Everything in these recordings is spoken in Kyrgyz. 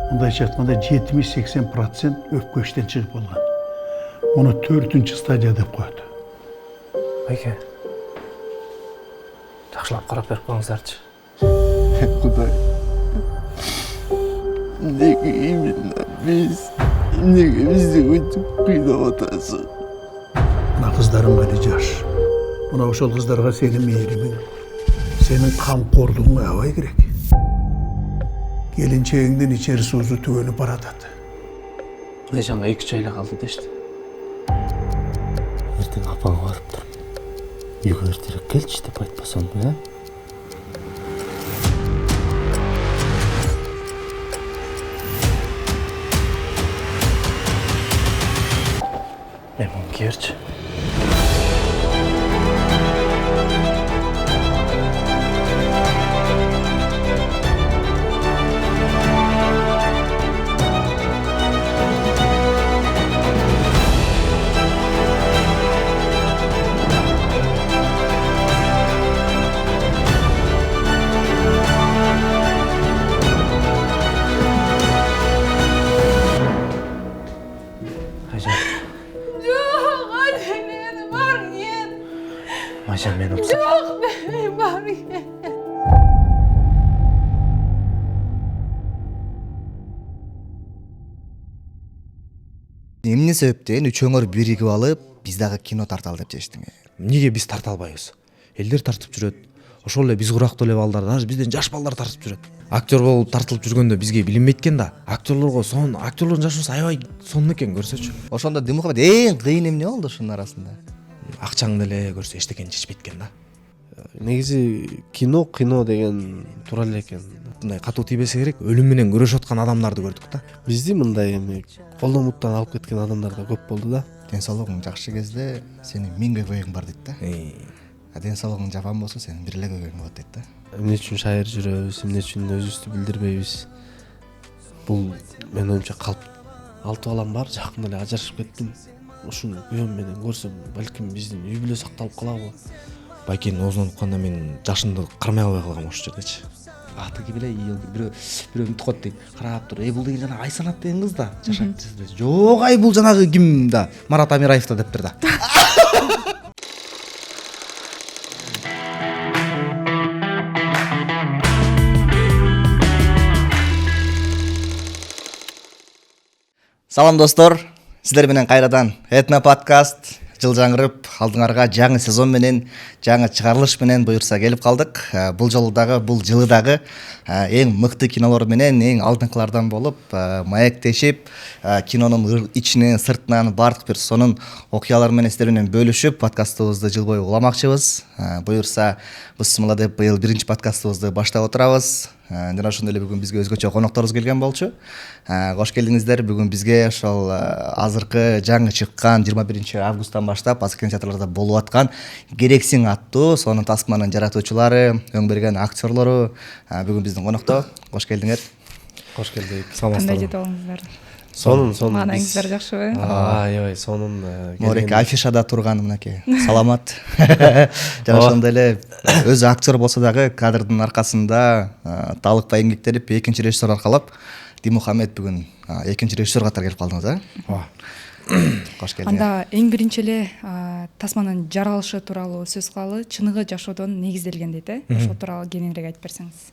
мындайча айтканда 70-80% өпкөчтен чыгып болгон. Муну 4-чү стадия деп коет. Байке, жакшылап карап берип коюңуздарчы. Кудай. Неге именно биз? Неге бизди өйтүп кыйнап атасың? Мына кыздарың әле жаш. Мына ошол кыздарга сенин мээримиң, сенин камкордугуң аябай керек. Келинчегиңдин ичери суусу түгөнүп баратат. Кудайжанга 2-3 айла калды дешти. Ертең апаңа барып тұрмын. Үйге ертерек келші деп айтпасам ба, Мен муну кийерчи. Майжан мени укса. Эмне себептен үчөөңөр биригип алып, биз дагы кино тарталы деп чечтиңер? Неге биз тарта албайбыз? Элдер тартып жүрөт. Ошол эле биз курактуу эле балдар, даже бизден жаш балдар тартып жүрөт. Актер болуп тартылып жүргөндө бизге билинбейт экен да. Актерлордун жашоосу аябай сонун экен көрсөчү. Ошондо Димухамед эң кыйын эмне болду ушунун арасында? Акчаңды эле көрсө эчтекени чечпейт экен да. Негизи кино деген туура эле экен. Мындай катуу тийбесе керек, өлүм менен күрөшүп аткан адамдарды көрдүк да. Бизди мындай эми колдон буттан алып кеткен адамдар да көп болду да. Ден соолугуң жакшы кезде сенин 1000 көйгөйүң бар дейт да. Ден соолугуң жаман болсо сенин бир эле көйгөйүң болот дейт да. Эмне үчүн шайыр жүрөбүз, эмне үчүн өзүбүздү билдирбейбиз? Бул менин оюмча калп. 6 балам бар, жакында эле ажырашып кеттим. Ушуну күйөөм менен көрсөм, балким биздин үй бүлө сакталып калабы? Байкенин оозунан укканда мен жашымды кармай албай калгам ошол жердечи. Атыгы биле бирөө үмүт кот дейт. Карап тур. Бул деген жана Айсанат деген кыз да. Жашап жүрөт. Жок, бул жанагы ким да? Марат Амираев да дептир да. Салам достор, сиздер менен кайрадан Этно подкаст жыл жаңырып, алдыңарга жаңы сезон менен, жаңы чыгарылыш менен буюрса келип калдык. Бул жолу дагы, бул жылы дагы эң мыкты кинолор менен, эң алдыңкылардан болуп, маектешип, кинонун ичинен, сыртынан бардык бир сонун окуялар менен сиздер менен бөлүшүп, подкастыбызды жыл бою уламакчыбыз. Буюрса, бисмилла деп быйыл биринчи подкастыбызды баштап отурабыз. Жана ошондой эле бүгүн бизге өзгөчө конокторубуз келген болчу. Кош келдиңиздер. Бүгүн бизге ошол азыркы жаңы чыккан 21 августтан баштап азыр кинотеатрларда болуп аткан Керексиң аттуу сонун тасманын жаратуучулары, өң берген актерлору бүгүн биздин конокто. Кош келдиңер. Кош келдик. Кандай жете алыңыздар? Сонун. Маанаңыздар жакшыбы? Аябай сонун. Мореке афишада турган мынакей. Саламат. Жана ошондой эле өзү актер болсо дагы кадрдын аркасында талыкпай эмгектенип, экинчи режиссер аркалап Димухамед бүгүн экинчи режиссер катары келип калдыңыз, Ооба. Кош келдиңер. Анда эң биринчи эле тасманын жаралышы тууралуу сөз кылалы. Чыныгы жашоодон негизделген дейт, ошол тууралуу кененирээк айтып берсеңиз.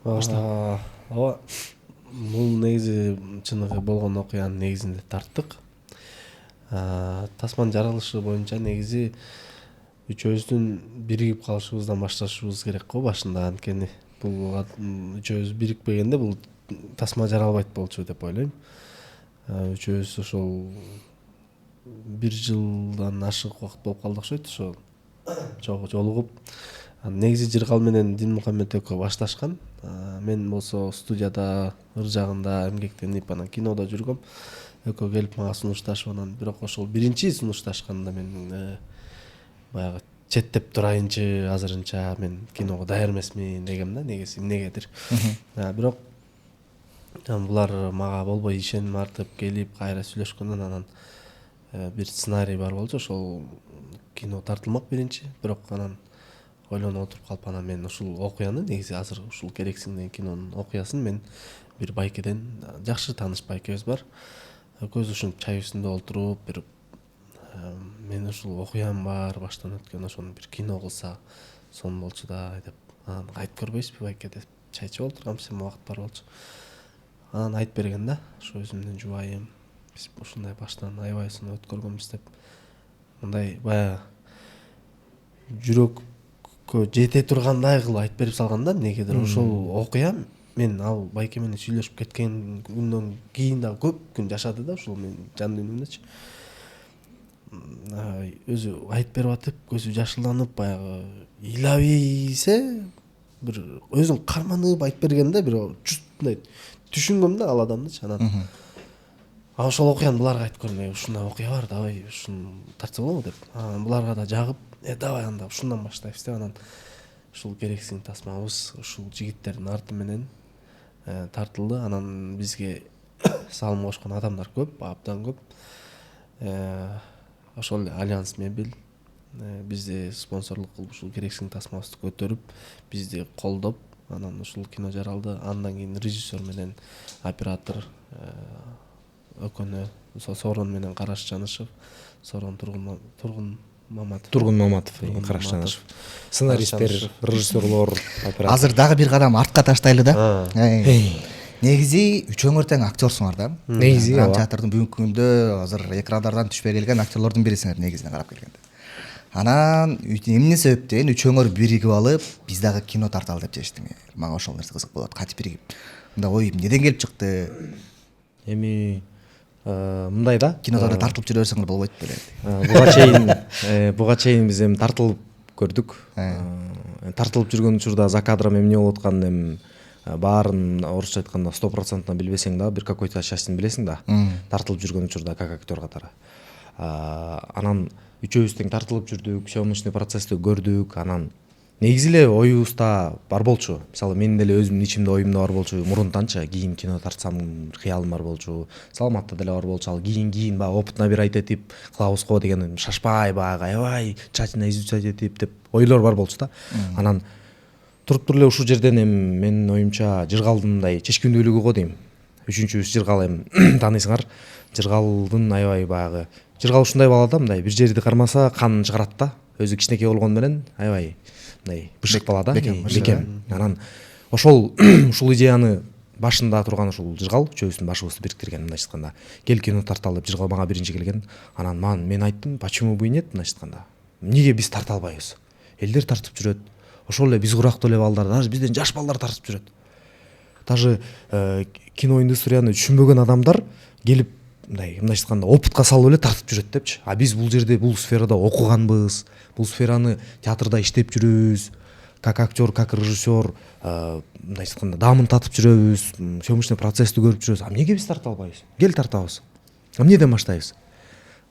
Ооба. Бул негизи чыныгы болгон окуянын негизинде тарттык. Тасман жаралышы боюнча негизи үчөөбүздүн биригип калышыбыздан башташыбыз керек го башында, анткени бул үчөөбүз бирикпегенде бул тасма жаралбайт болчу деп ойлойм. Үчөөбүз ошол 1 жылдан ашык убакыт болуп калды окшойт, ошо жолугуп. Негизи Жыргал менен Динмухамед экөө башташкан. Мен болсо студияда ыр жагында эмгектенип, анан кинодо жүргөм. Экөө келип мага сунушташып, анан бирок ошол биринчи сунушташканда мен баягы четтеп турайынчы, азырынча мен киного даяр эмесмин дегем да, негизи эмнегедир. Бирок булар мага болбой ишенип артып келип кайра сүйлөшкөндөн анан бир сценарий бар болчу, ошол кино тартылмак биринчи, бирок анан ойлонуп отуруп калып анан мен ушул окуяны негизи азыр ушул Керексиң деген кинонун окуясын мен бир байкеден жакшы тааныш байкебиз бар. Көз ушинтип чай үстүндө олтуруп бир мен ушул окуям бар баштан өткөн ошону бир кино кылса сонун болчу да деп анан айтып көрбөйсүзбү байке деп чай ичип олтурганбыз эми убакыт бар болчу. Анан айтып берген да ушу өзүмдүн жубайым биз ушундай баштан аябайсын өткөргөнбүз деп мындай баягы жүрөккө жете тургандай кылып айтып берип салган да. Эмнегедир ошол окуя мен ал байке менен сүйлөшүп кеткен күндөн кийин дагы көп күн жашады да ушул мен жан дүйнөмдөчү. Өзү айтып берип атып көзү жашылданып баягы ыйлабейсе бир өзүн карманып айтып берген да, бир мындай түшүнгөм да ал адамдычы. Анан ошол окуяны буларга айтып көрмөй ушундай окуя бар давай ушуну тартса болобу деп. Буларга да жагып давай анда ушундан баштайбыз деп анан ушул Керексиң тасмабыз ушул жигиттердин арты менен тартылды. Анан бизге салым кошкон адамдар көп, абдан көп. Ошол эле Альянс Мебель бизди спонсорлук кылып ушул Керексиң тасмабызды көтөрүп, бизди колдоп, анан ушул кино жаралды. Андан кийин режиссер менен оператор Өкөнө, Сорон менен Караш Жанышев, Сорон Тургун Маматов, Караш Жанышев, сценаристтер, режиссерлор, оператор. Азыр дагы бир кадам артка таштайлы да. Негизи үч өңүр тең актёрсуңар да. Негизи театрдын бүгүнкү күндө азыр экрандардан түшпөй келген актёрлордун бирисиңер негизинен карап келгенде. Анан эмне себептен үч өңүр биригип алып биз дагы кино тарталы деп чечтиң? Мага ошол нерсе кызык болот. Кантип биригип? Мындай ой эмнеден келип чыкты? Эми мындай да, кинодон тартылып жүрө берсеңер болбойт беле. Буга чейин биз эми тартылып көрдүк. Тартылып жүргөн учурда за кадром эмне болуп атканын эми баарын орусча айтканда 100% билбесең да, бир какой-то частин билесиң да. Тартылып жүргөн учурда как актер катары. Анан үчөөбүз тең тартылып жүрдүк, съемочный процессти көрдүк. Анан негизи эле оюбузда бар болчу. Мисалы менин деле өзүмдүн ичимде оюмда бар болчу. Мурунтанчы кийин кино тартсам кыялым бар болчу. Саламатта деле бар болчу. Ал кийин баягы опыт набирать этип кылабыз го деген шашпай баягы аябай тщательно изучать этип деп ойлор бар болчу да. Анан туруп эле ушул жерден эми менин оюмча Жыргалдын мындай чечкиндүүлүгү го дейм. Үчүнчүбүз Жыргал, эми тааныйсыңар. Жыргалдын аябай баягы Жыргал ушундай бала да, мындай бир жерди кармаса канын чыгарат да. Өзү кичинекей болгону менен аябай мындай бышык бала да, бекем. Анан ушул идеяны башында турган ушул Жыргал үчөөбүздүн башыбызды бириктирген, мындайча айтканда. Кел кино тарталы деп Жыргал мага биринчи келген. Анан мен айттым, почему бы нет, мындайча айтканда. Эмнеге биз тарта албайбыз? Элдер тартып жүрөт. Ошол эле биз курактуу эле балдар, даже бизден жаш балдар тартып жүрөт. Даже кино индустрияны түшүнбөгөн адамдар келип мындайча айтканда опытка салып эле тартып жүрөт депчи. Биз бул жерде бул сферада окуганбыз, бул сфераны театрда иштеп жүрөбүз. Как актер, как режиссер, мындайча айтканда дамын татып жүрөбүз, съемочный процессти көрүп жүрөбүз. Эмнеге биз тарта албайбыз? Кел тартабыз. Эмнеден баштайбыз?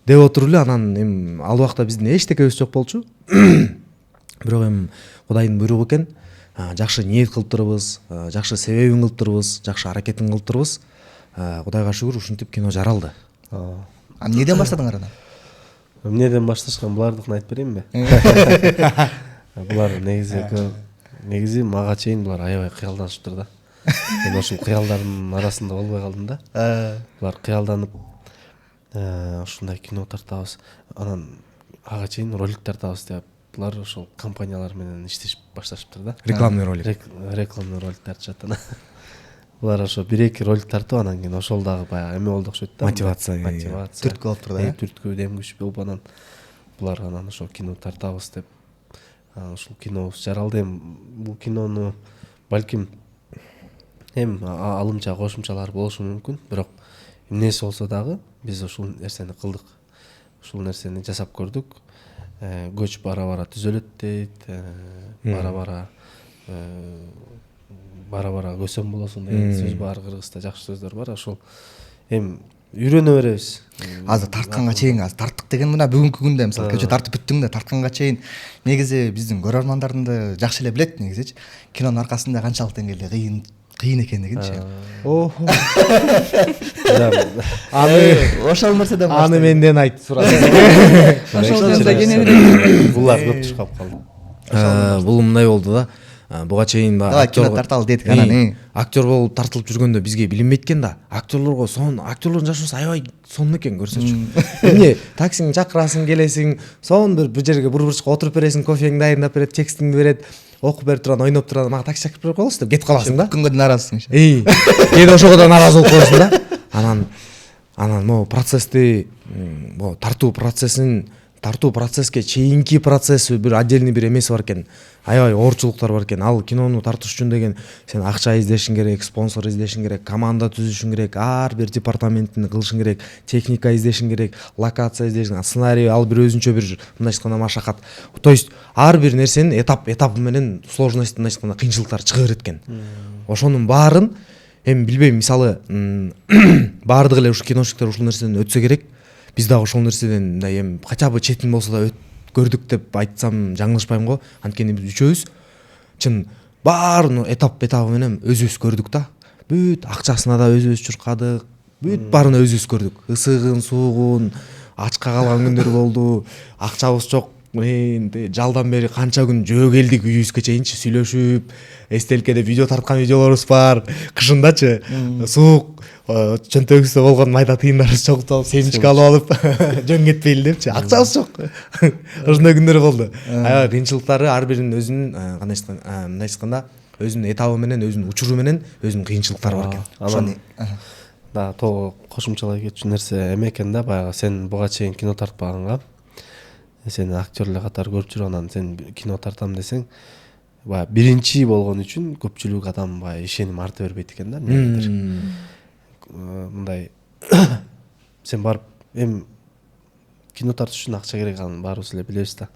Деп отуруп эле анан эми ал убакта биздин эчтекебиз жок болчу. Бирок эми Кудайдын буйругу экен. Жакшы ниет кылыптырбыз, жакшы себебин кылыптырбыз, жакшы аракетин кылыптырбыз. Кудайга шүгүр ушинтип кино жаралды. Эмнеден баштадыңар анан? Эмнеден башташкан булардыкын айтып берейинби? Булар негизи мага чейин булар аябай кыялданышыптыр да. Мен ошол кыялдардын арасында болбой калдым да. Булар кыялданып ушундай кино тартабыз, анан ага чейин ролик тартабыз деп булар ошол компаниялар менен иштешип башташыптыр да. Рекламный ролик. Рекламный ролик тартышат анан. Булар ошо 1-2 ролик тартып анан кийин ошол дагы баягы эме болду окшойт да. Мотивация. Түрткү болуптур да. Түрткү демгүч болуп анан булар анан ошол кино тартабыз деп ушул кинобуз жаралды. Эми бул кинону балким эми алымча кошумчалар болушу мүмкүн, бирок эмнеси болсо дагы биз ушул нерсени кылдык. Ушул нерсени жасап көрдүк. Көч бара-бара түзөлөт дейт. Бара-бара көсөм болосуң деген сөз бар, кыргызда жакшы сөздөр бар. Ошол эми үйрөнө беребиз. Азыр тартканга чейин тарттык деген мына бүгүнкү күндө мисалы кече тартып бүттүң да тартканга чейин негизи биздин көрөрмандардын да жакшы эле билет негизичи. Кинонун аркасында канчалык деңгээлде кыйын экендигинчи. Ошол нерседен аны менден айт сурасың. Ошол жерде кенен булар көп түшүп калды. Бул мындай болду да. Буга чейин Давай, кино тарталы дедик анан. Актер болуп тартылып жүргөндө бизге билинбейт экен да. Актерлорго актерлордун жашоосу аябай сонун экен көрсөчү. Эмне таксиңди чакырасың, келесиң, бир жерге бурчка отуруп бересиң, кофеңди дайындап берет, текстиңди берет, окуп берип турган, ойноп турган, мага такси чакырып берип коелучу деп кетип каласың да. Күнгө нааразысың. Кээде ошого да нааразы болуп коесуң да. Анан могу процессти, тартуу процесске чейинки процесси бир отдельный бир эмеси бар экен. Аябай оорчулуктар бар экен. Ал кинону тартыш үчүн деген сен акча издешиң керек, спонсор издешиң керек, команда түзүшүң керек, ар бир департаментин кылышың керек, техника издешиң керек, локация издешиң, сценарий ал бир өзүнчө бир мындайча айтканда машакат. То есть ар бир нерсенин этап менен сложность мындайча айтканда кыйынчылыктар чыга берет экен. Ошонун баарын эми билбейм, мисалы баардык эле ушу киношниктер ушул нерседен өтсө керек. Биз дагы ошол нерседен мындай эми кача бы четин болсо да көрдүк деп айтсам жаңылышпайм го. Анткени биз үчөөбүз чын баарын этап менен өзүбүз көрдүк да. Бүт акчасына да өзүбүз чуркадык. Бүт баарына өзүбүз көрдүк. Ысыгын, суугун, ачка калган күндөр болду. Акчабыз жок. Жалдан бери канча күн жөө келдик үйүбүзгө чейинчи сүйлөшүп, эстеликеде видео тарткан видеолорубуз бар. Кышындачы суук, чөнтөгүбүздө болгон майда тыйындарыбыз чогултуп, семечка алып жөн кетпейли депчи. Акчабыз жок. Ошондой күндөр болду. Аябай кыйынчылыктары ар биринин өзүнүн мындай айтканда өзүнүн этабы менен, өзүнүн учуру менен өзүнүн кыйынчылыктары бар экен. Анан да того кошумчалай кетчү нерсе эме экен да, баягы сен буга чейин кино тартпаганга сени актерлер катары көрүп жүрүп анан сен кино тартам десең, баягы биринчи болгон үчүн көпчүлүк адам баягы ишеним арта бербейт экен да. Мындай сен барып эми кино тартыш үчүн акча керек, анын баарыбыз эле билебиз да.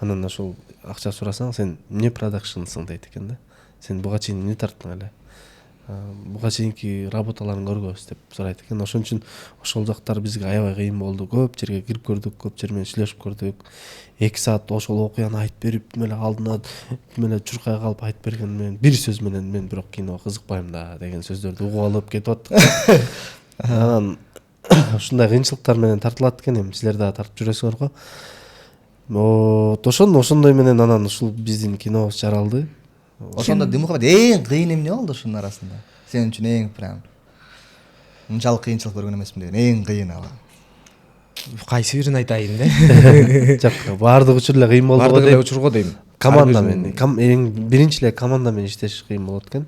Анан ошол акча сурасаң, сен эмне продакшнсың дейт экен да. Сен буга чейин эмне тарттың эле? Буга чейинки работаларын көргөбүз деп сурайт экен. Ошон үчүн ошол жактар бизге аябай кыйын болду. Көп жерге кирип көрдүк, көп жер менен сүйлөшүп көрдүк. 2 саат ошол окуяны айтып берип, эле алдына чуркай калып айтып берген менен бир сөз менен мен бирок киного кызыкпайм да деген сөздөрдү угуп алып кетип аттык. Анан ушундай кыйынчылыктар менен тартылат экен, эми силер дагы тартып жүрөсүңөр го. Ошондой менен анан ушул биздин кинобуз жаралды. Ошондо Дымухамед эң кыйын эмне болду ушунун арасында? Сен үчүн эң прям мынчалык кыйынчылык көргөн эмесмин деген эң кыйын ала. Кайсы бирин айтайын да? Жок, баардык учур эле кыйын болду. Баардык эле учурго дейм. Команда менен, эң биринчи эле команда менен иштеш кыйын болот экен.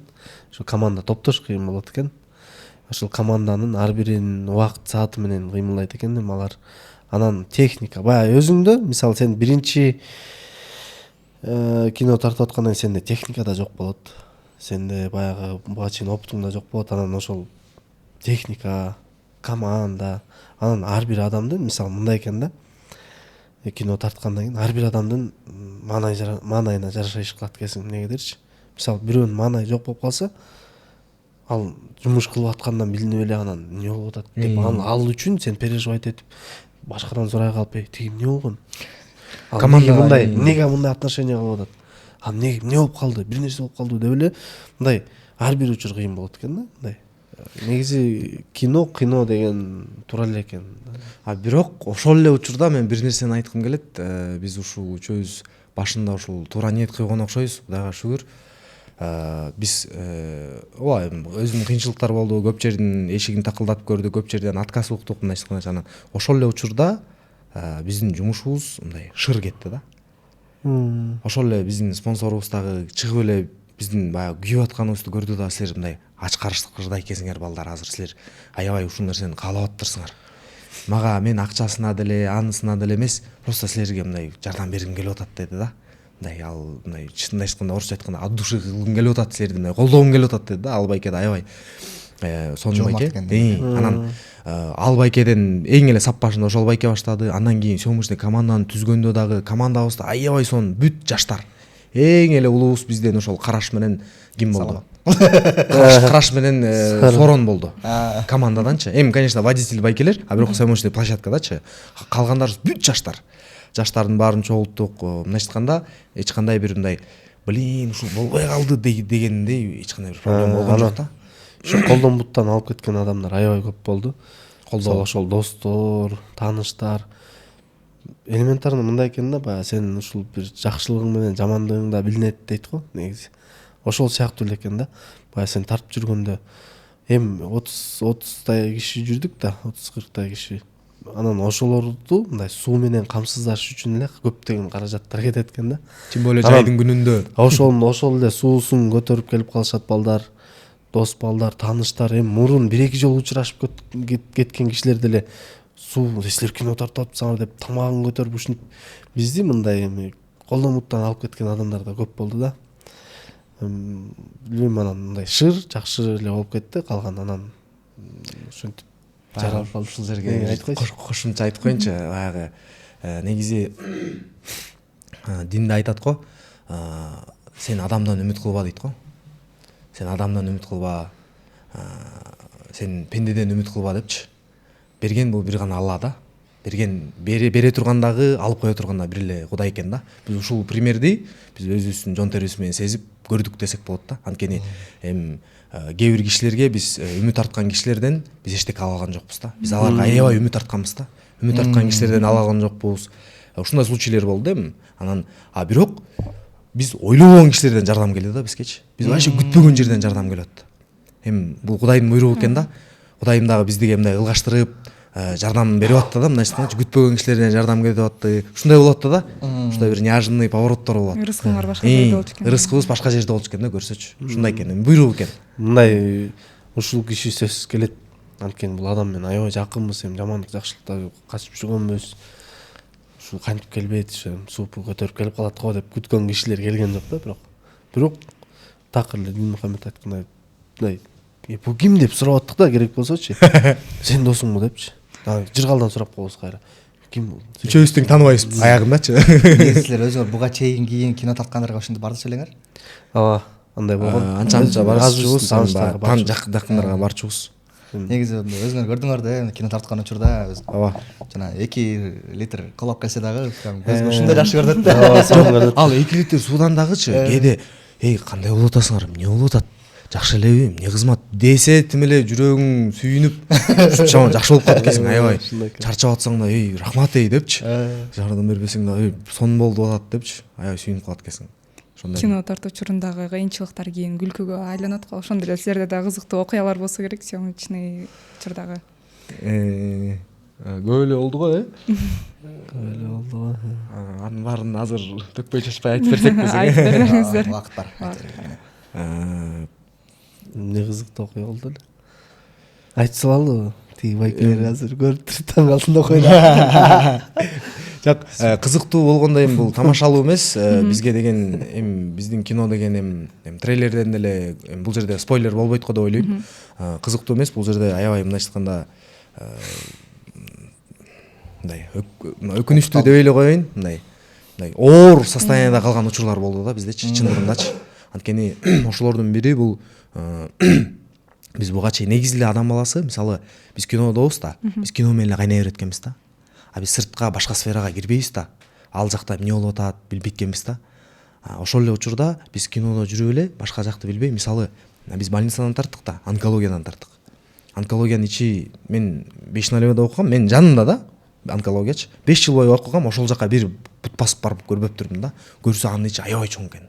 Ошо команда топтош кыйын болот экен. Ошол команданын ар биринин убакыт сааты менен кыймылдайт экен алар. Анан техника, баягы өзүңдө, мисалы сен биринчи кино тартып аткандан сенде техника да жок болот. Сенде баягы буга чейин опытың да жок болот. Анан ошол техника, команда, анан ар бир адамдын, мисалы мындай экен да. Кино тарткандан кийин ар бир адамдын маанайына жараша иш кылат экенсиң эмнегедирчи. Мисалы бирөөнүн маанайы жок болуп калса, ал жумуш кылып аткандан билинип эле анан эмне болуп атат деп ал үчүн сен переживать этип башкадан сурай калып, тиги эмне болгон? Команда мындай, эмнеге мындай отношение кылып атат? Эмне болуп калды? Бир нерсе болуп калды деп эле мындай ар бир учур кыйын болот экен да, мындай. Негизи кино деген туура эле экен. Бирок ошол эле учурда мен бир нерсени айткым келет. Биз ушул үчөөбүз башында ушул туура ниет койгон окшойбуз, Кудайга шүгүр. Биз ооба өзүнүн кыйынчылыктары болду, көп жердин эшигин такылдатып көрдүк, көп жерден отказ уктук мындай анан ошол эле учурда биздин жумушубуз мындай шыр кетти да. Ошол эле биздин спонсорубуз дагы чыгып эле биздин баягы күйүп атканыбызды көрдү да, силер мындай ач карыштырдай экенсиңер балдар, азыр силер аябай ушул нерсени каалап аттырсыңар. Мага мен акчасына деле, анысына деле эмес, просто силерге мындай жардам бергим келип атат деди да. Мындай ал мындай чындап айтканда, орусча айтканда от души кылгым келип атат, силерди мындай колдогум келип атат деди да. Ал байке да аябай сонун байке. Анан ал байкеден эң эле сап башында ошол байке баштады. Андан кийин съемочный команданы түзгөндө дагы командабызда аябай сонун бүт жаштар. Эң эле улуубуз бизден ошол Караш менен ким болду? Караш менен Сорон болду. Командаданчы. Эми конечно водитель байкелер, а бирок съемочный площадкадачы калгандарыбыз бүт жаштар. Жаштардын баарын чогулттук. Мындай айтканда эч кандай бир мындай ушул болбой калды дегендей эч кандай бир проблема болгон жок да. Ошо колдон буттан алып кеткен адамдар аябай көп болду. Ошол достор, тааныштар. элементарно мындай экен да, баягы сен ушул бир жакшылыгың менен жамандыгың да билинет дейт го негизи. Ошол сыяктуу эле экен да. Баягы сен тартып жүргөндө эми 30 киши жүрдүк да, 30-40 киши. Анан ошолорду мындай суу менен камсыздаш үчүн эле көптөгөн каражаттар кетет экен да. Тем более жайдын күнүндө. Ошол эле суусун көтөрүп келип калышат балдар, дос балдар, тааныштар. Эми мурун 1-2 жолу учурашып кеткен кишилер деле суу силер кино тартып атпсыңар деп тамагын көтөрүп ушинтип бизди мындай эми колдомуттан алып кеткен адамдар да көп болду да. Билбейм, анан мындай жакшы эле болуп кетти, калган анан ушинтип жаралып калды. Ушул жерге кошумча айтып коеюнчу. Баягы негизи динде айтат го, сен адамдан үмүт кылба дейт го. Сен адамдан үмүт кылба, сен пендеден үмүт кылба депчи. Берген бул бир гана Алла да. Бере тургандагы, алып кое турганда бир эле Кудай экен да. Биз ушул примерди биз өзүбүздүн жон терибиз менен сезип көрдүк десек болот да. Анткени кээ бир кишилерге биз үмүт арткан кишилерден биз эчтеке ала алган жокпуз да. Биз аларга аябай үмүт артканбыз да. Үмүт арткан кишилерден ала алган жокпуз. Ушундай случайлар болду эми. Анан бирок биз ойлобогон кишилерден жардам келди да бизгечи. Биз вообще күтпөгөн жерден жардам келет. Эми бул Кудайдын буйругу экен да. Кудайым дагы бизди мындай ылгаштырып жардам берип атты да, мындайча айтканда күтпөгөн кишилерден жардам келип атты. Ушундай болот да. Ушундай бир неожиданный повороттор болот. Рызкыңар башка жерде болчу экен. Рызкыбыз башка жерде болчу экен да, көрсөчү. Ушундай экен, буйрук экен. Мындай ушул киши сөзсүз келет. Анткени бул адам менен аябай жакынбыз, эми жамандык жакшылыкта качып жүргөнбүз. Ушул кантип келбейт, суупу көтөрүп келип калат го деп күткөн кишилер келген жок да, бирок так эле Дилмухаммед айткандай мындай бул ким деп сурап аттык да, керек болсочу. Сен досуңбу депчи. Жыргалдан сурап коебуз кайра. Ким бул? Үчөөбүз тең тааныбайбыз аягындачы. Силер өзүңөр буга чейин кийин кино тарткандарга ошентип барды элеңер? Ооба, андай болгон. Анча барчубуз, жакындарга барчубуз. Негизи өзүңөр көрдүңөр да, кино тарткан учурда Ооба. жана 2 литр колоп келсе дагы көзгө ушундай жакшы көрүнөт да. Ал 2 литр суудан дагычы кээде кандай болуп атасыңар, эмне болуп атат? Жакшы элеби, эмне кызмат десе, тим эле жүрөгүң сүйүнүп, жаман жакшы болуп калат экенсиң, аябай. Чарчап атсаң да, рахмат депчи. Жардам бербесең да, сон болду атат депчи, аябай сүйүнүп калат экенсиң. Ошондой. Кино тартуу учурундагы кыйынчылыктар кийин күлкүгө айланат го. Ошондой эле силерде да кызыктуу окуялар болсо керек, съемочный учурдагы. Көп эле болду го, Анын баарын азыр төкпөй чачпай айтып берсек десең. Айтып бериңиздер. Убакыт бар. Не кызыктуу окуя болду эле. Айтып салалы, тиги байкелер азыр көрүп туруп таң калсын окуйда. Жок, кызыктуу болгондо эми бул тамашалуу эмес, бизге деген эми биздин кино деген эми трейлерден деле бул жерде спойлер болбойт го деп ойлойм. Кызыктуу эмес, бул жерде аябай мындайча айтканда мындай өкүнүчтүү деп эле коеюн, мындай оор состоянияда калган учурлар болду да биздечи, чындыгындачы. Анткени ошолордун бири бул биз буга чейин негизи эле адам баласы, мисалы биз кинодобуз да, биз кино менен эле кайнай берет экенбиз да. Биз сыртка башка сферага кирбейбиз да. Ал жакта эмне болуп атат билбейт экенбиз да. Ошол эле учурда биз кинодо жүрүп эле башка жакты билбей, мисалы биз больницадан тарттык да, онкологиядан тарттык. Онкологиянын ичи мен 5-налевада окугам, мен жанымда да онкологиячы. 5 жыл бою окугам, ошол жака бир бут басып барып көрбөптүрмүн да. Көрсө анын ичи аябай чоң экен.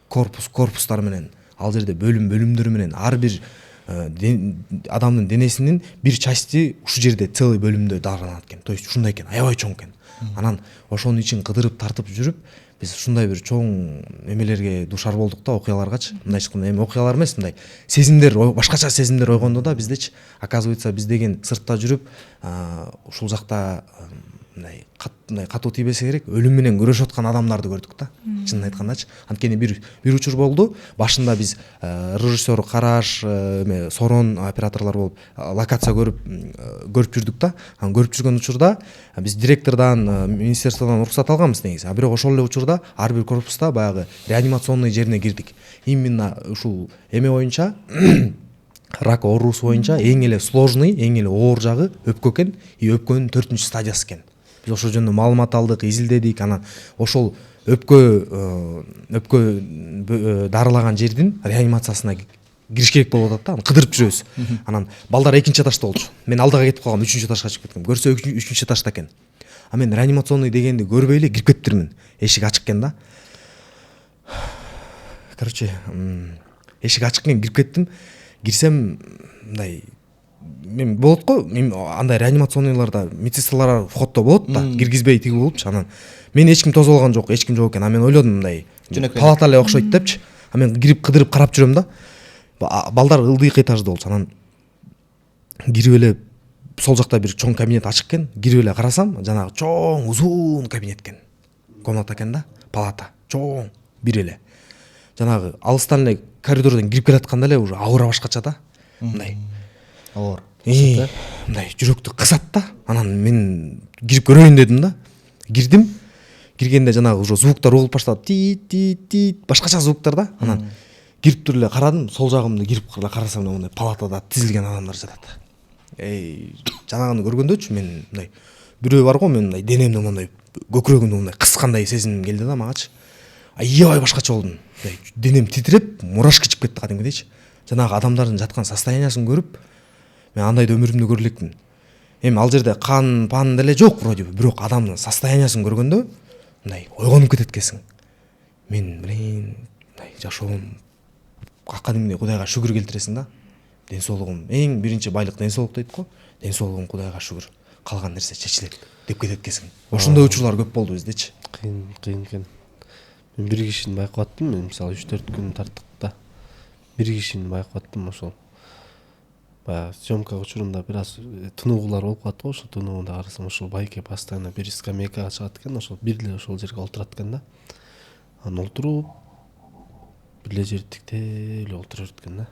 Корпустар менен, ал жерде бөлүмдөр менен ар бир адамдын денесинин бир части ушул жерде целый бөлүмдө дараланат экен. То есть ушундай экен, аябай чоң экен. Анан ошонун ичин кыдырып тартып жүрүп, биз ушундай бир чоң эмелерге душар болдук да, окуяларгачы. Мындайча айтканда эми окуялар эмес, мындай сезимдер, башкача сезимдер ойгондо да биздечи. Оказывается, биз деген сыртта жүрүп, ушул жакта мындай катуу тийбесе керек, өлүм менен күрөшүп аткан адамдарды көрдүк да. Чынын айткандачы. Анткени бир учур болду. Башында биз режиссер Караш, Сорон операторлор болуп локация көрүп жүрдүк да. Анан көрүп жүргөн учурда биз директордон, министерстводон уруксат алганбыз негизи. Бирок ошол эле учурда ар бир корпуста баягы реанимационный жерине кирдик. Именно ушул эме боюнча рак оорусу боюнча эң эле сложный, эң эле оор жагы өпкө экен, өпкөнүн 4-стадиясы экен. Биз ошол жөнүндө маалымат алдык, изилдедик, анан ошол өпкө дарылаган жердин реанимациясына кириш керек болуп атат да, кыдырып жүрөбүз. Анан балдар 2-этажда болчу. Мен алдыга кетип калгам, 3-этажга чыгып кеткем. Көрсө 3-этажда экен. а мен реанимационный дегенди көрбөй эле кирип кетиптирмин. Эшик ачык экен да. Короче, эшик ачык экен, кирип кеттим. Кирсем мындай мен болот го, мен андай реанимационныйларда медсестралар входто болот да, киргизбей тиги болупчу. Анан мен эч ким тосуп алган жок, эч ким жок экен. А мен ойлодум мындай палата эле окшойт депчи. А мен кирип кыдырып карап жүрөм да. Балдар ылдыйкы этажда болчу. Анан кирип эле сол жакта бир чоң кабинет ачык экен. Кирип эле карасам, жанагы чоң узун кабинет экен. Комната экен да, палата чоң бир эле. Жанагы алыстан эле коридордон кирип келатканда эле уже аура башкача да. Мындай оор. Мындай жүрөктү кысат да. Анан мен кирип көрөйүн дедим да. Кирдим. Киргенде жанагы уже звуктар угулуп баштады. Ти башкача звуктар да. Анан кирип туруп эле карадым, сол жагымды кирип карасам мындай палатада тизилген адамдар жатат. Жанагыны көргөндөчү мен мындай бирөө бар го, мен мындай денемди мындай көкүрөгүмдү мындай кыскандай сезим келди да магачы. Аябай башкача болдум. Денем титиреп, мурашка чыгып кетти кадимгидейчи. Жанагы адамдардын жаткан состояниясын көрүп, мен андай өмүрүмдө көрө элекмин. Эми ал жерде кан, пан деле жок вроде, бирок адамдын состояниясын көргөндө мындай ойгонуп кетет экенсиң. Мен мындай жашоом кадимгидей Кудайга шүгүр келтиресиң да. Ден соолугум, эң биринчи байлык ден соолук дейт го. Ден соолугум Кудайга шүгүр. Калган нерсе чечилет деп кетет экенсиң. Ошондой учурлар көп болду биздечи. Кыйын экен. Мен бир кишини байкап аттым, мен мисалы 3-4 күн тарттык да. Бир кишини байкап аттым ошол. Баягы съемка учурунда бир аз тынуугулар болуп калат го, ошо тынууда карасам ошол байке постоянно бир скамейкага чыгат экен, ошол бир эле ошол жерге олтурат экен да. Анан олтуруп бир эле жерди тиктеп эле олтура берет экен да.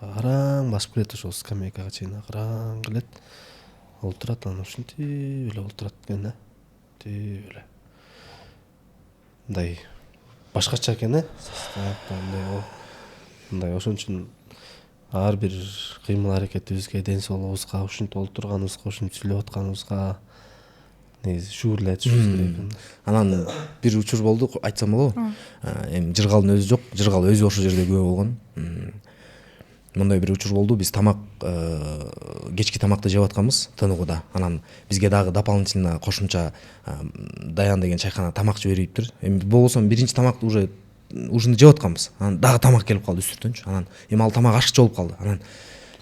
Араң басып келет ошол скамейкага чейин, араң келет. Олтурат, анан ушинтип эле олтурат экен да. Тип эле. Мындай башкача экен, мындай ошон үчүн ар бир кыймыл аракетибизге, ден соолугубузга, ушинтип олтурганыбызга, ушинтип сүйлөп атканыбызга негизи шүгүрлөй түшүбүз керек. Анан бир учур болду, айтсам болобу? Эми жыргалдын өзү жок, жыргал өзү ошол жерде күбө болгон. Мындай бир учур болду, биз тамак, кечки тамакты жеп атканбыз тыныгуда. Анан бизге дагы дополнительно кошумча Даян деген чайкана тамак жибериптир. Эми болбосо биринчи тамакты ужинди жеп атканбыз. Анан дагы тамак келип калды үстүртөнчү. Анан эми ал тамак ашыкчы болуп калды. Анан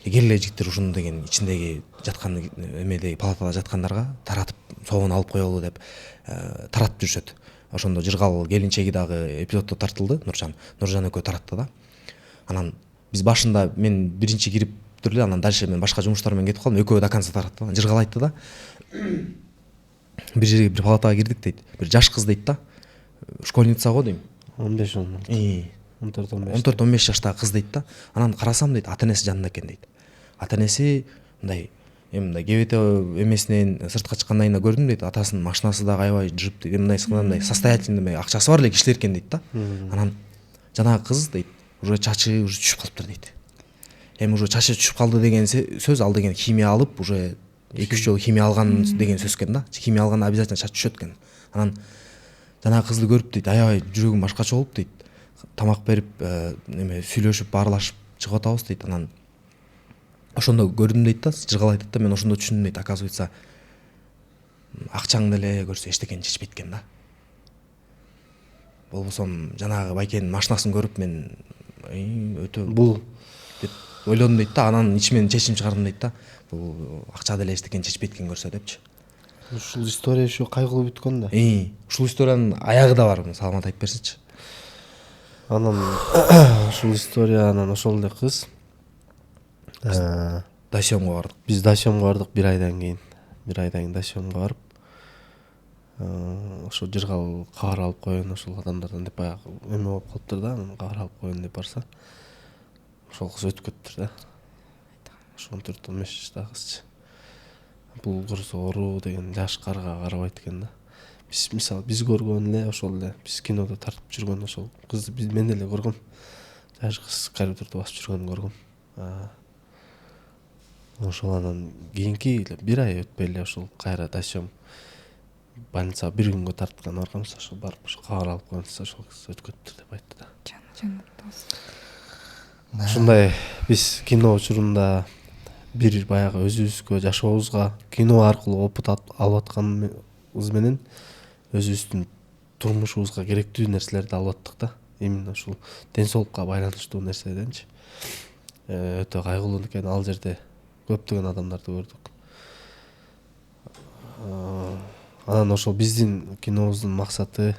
келе жигиттер ушуну деген ичиндеги жаткан эмедеги палатада жаткандарга таратып соогун алып коелу деп таратып жүрүшөт. Ошондо жыргал келинчеги дагы эпизоддо тартылды, Нуржан экөө таратты да. Анан биз башында мен биринчи кирип туруп эле, анан дальше мен башка жумуштар менен кетип калдым. Экөө до конца таратты. Жыргал айтты да. Бир жерге бир палатага кирдик дейт. Бир жаш кыз дейт да. Школьница го дейм. 14-15 жаштагы кыз дейт да. Анан карасам дейт, ата-энеси жанында экен дейт. Ата-энеси мындай мындай КБТ эмесинен сыртка чыккандан кийин көрдүм дейт. Атасынын машинасы дагы аябай жүрүп, мындай состоятельный, акчасы бар эле кишилер экен дейт да. Анан жанагы кыз дейт, уже чачы уже түшүп калыптыр дейт. Эми уже чачы түшүп калды деген сөз, ал деген химия алып, уже 2-3 жолу химия алган деген сөз экен да. Химия алганда обязательно чач түшөт экен. Анан жанагы кызды көрүп дейт, аябай жүрөгүм башкача болуп дейт. Тамак берип, сүйлөшүп, баарлашып чыгып атабыз дейт. Анан ошондо көрдүм дейт да, жыргал айтат да, мен ошондо түшүндүм дейт, оказывается акчаңды эле көрсө эчтекени чечпейт экен да. Болбосом жанагы байкенин машинасын көрүп мен өтө бул деп ойлодум дейт да. Анан ичимен чечим чыгардым дейт да. Бул акча деле эчтекени чечпейт экен көрсө депчи. Ушул история еще кайгылуу бүткөн да. Ушул историянын аягы да бар, саламат айтып берсичи. Анан ушул историянан ошол эле кыз Дасьемго бардык. Биз Дасьемго бардык 1 айдан кийин. 1 айдан кийин Дасьемго барып, ошо жыргал кабар алып коеюн ошол адамдардан деп баягы эме болуп калыптыр да, анан кабар алып коеюн деп барса, ошол кыз өтүп кетиптир да. Ошо 14-15 жаштагы кызчы. Бул кырсо оору деген жаш карга карабайт экен да. Биз мисалы биз көргөн эле ошол эле, биз кинодо тартып жүргөн ошол кызды мен деле көргөм. Жаш кыз коридордо басып жүргөнүн көргөм. Ошол анан кийинки 1 ай өтпөй эле ошол кайра Дасьем больницага 1 күнгө тарткан барганбыз, ошол барып ошо кабар алып коюнса, ошол кыз өтүп кетиптир деп айтты да. Ушундай биз кино учурунда бир баягы өзүбүзгө жашообузга кино аркылуу опыт алып аткан менен өзүбүздүн турмушубузга керектүү нерселерди алып аттык да. Именно ушул ден соолукка байланыштуу нерседенчи. Өтө кайгылуу экен, ал жерде көптөгөн адамдарды көрдүк. Анан ошол биздин кинобуздун максаты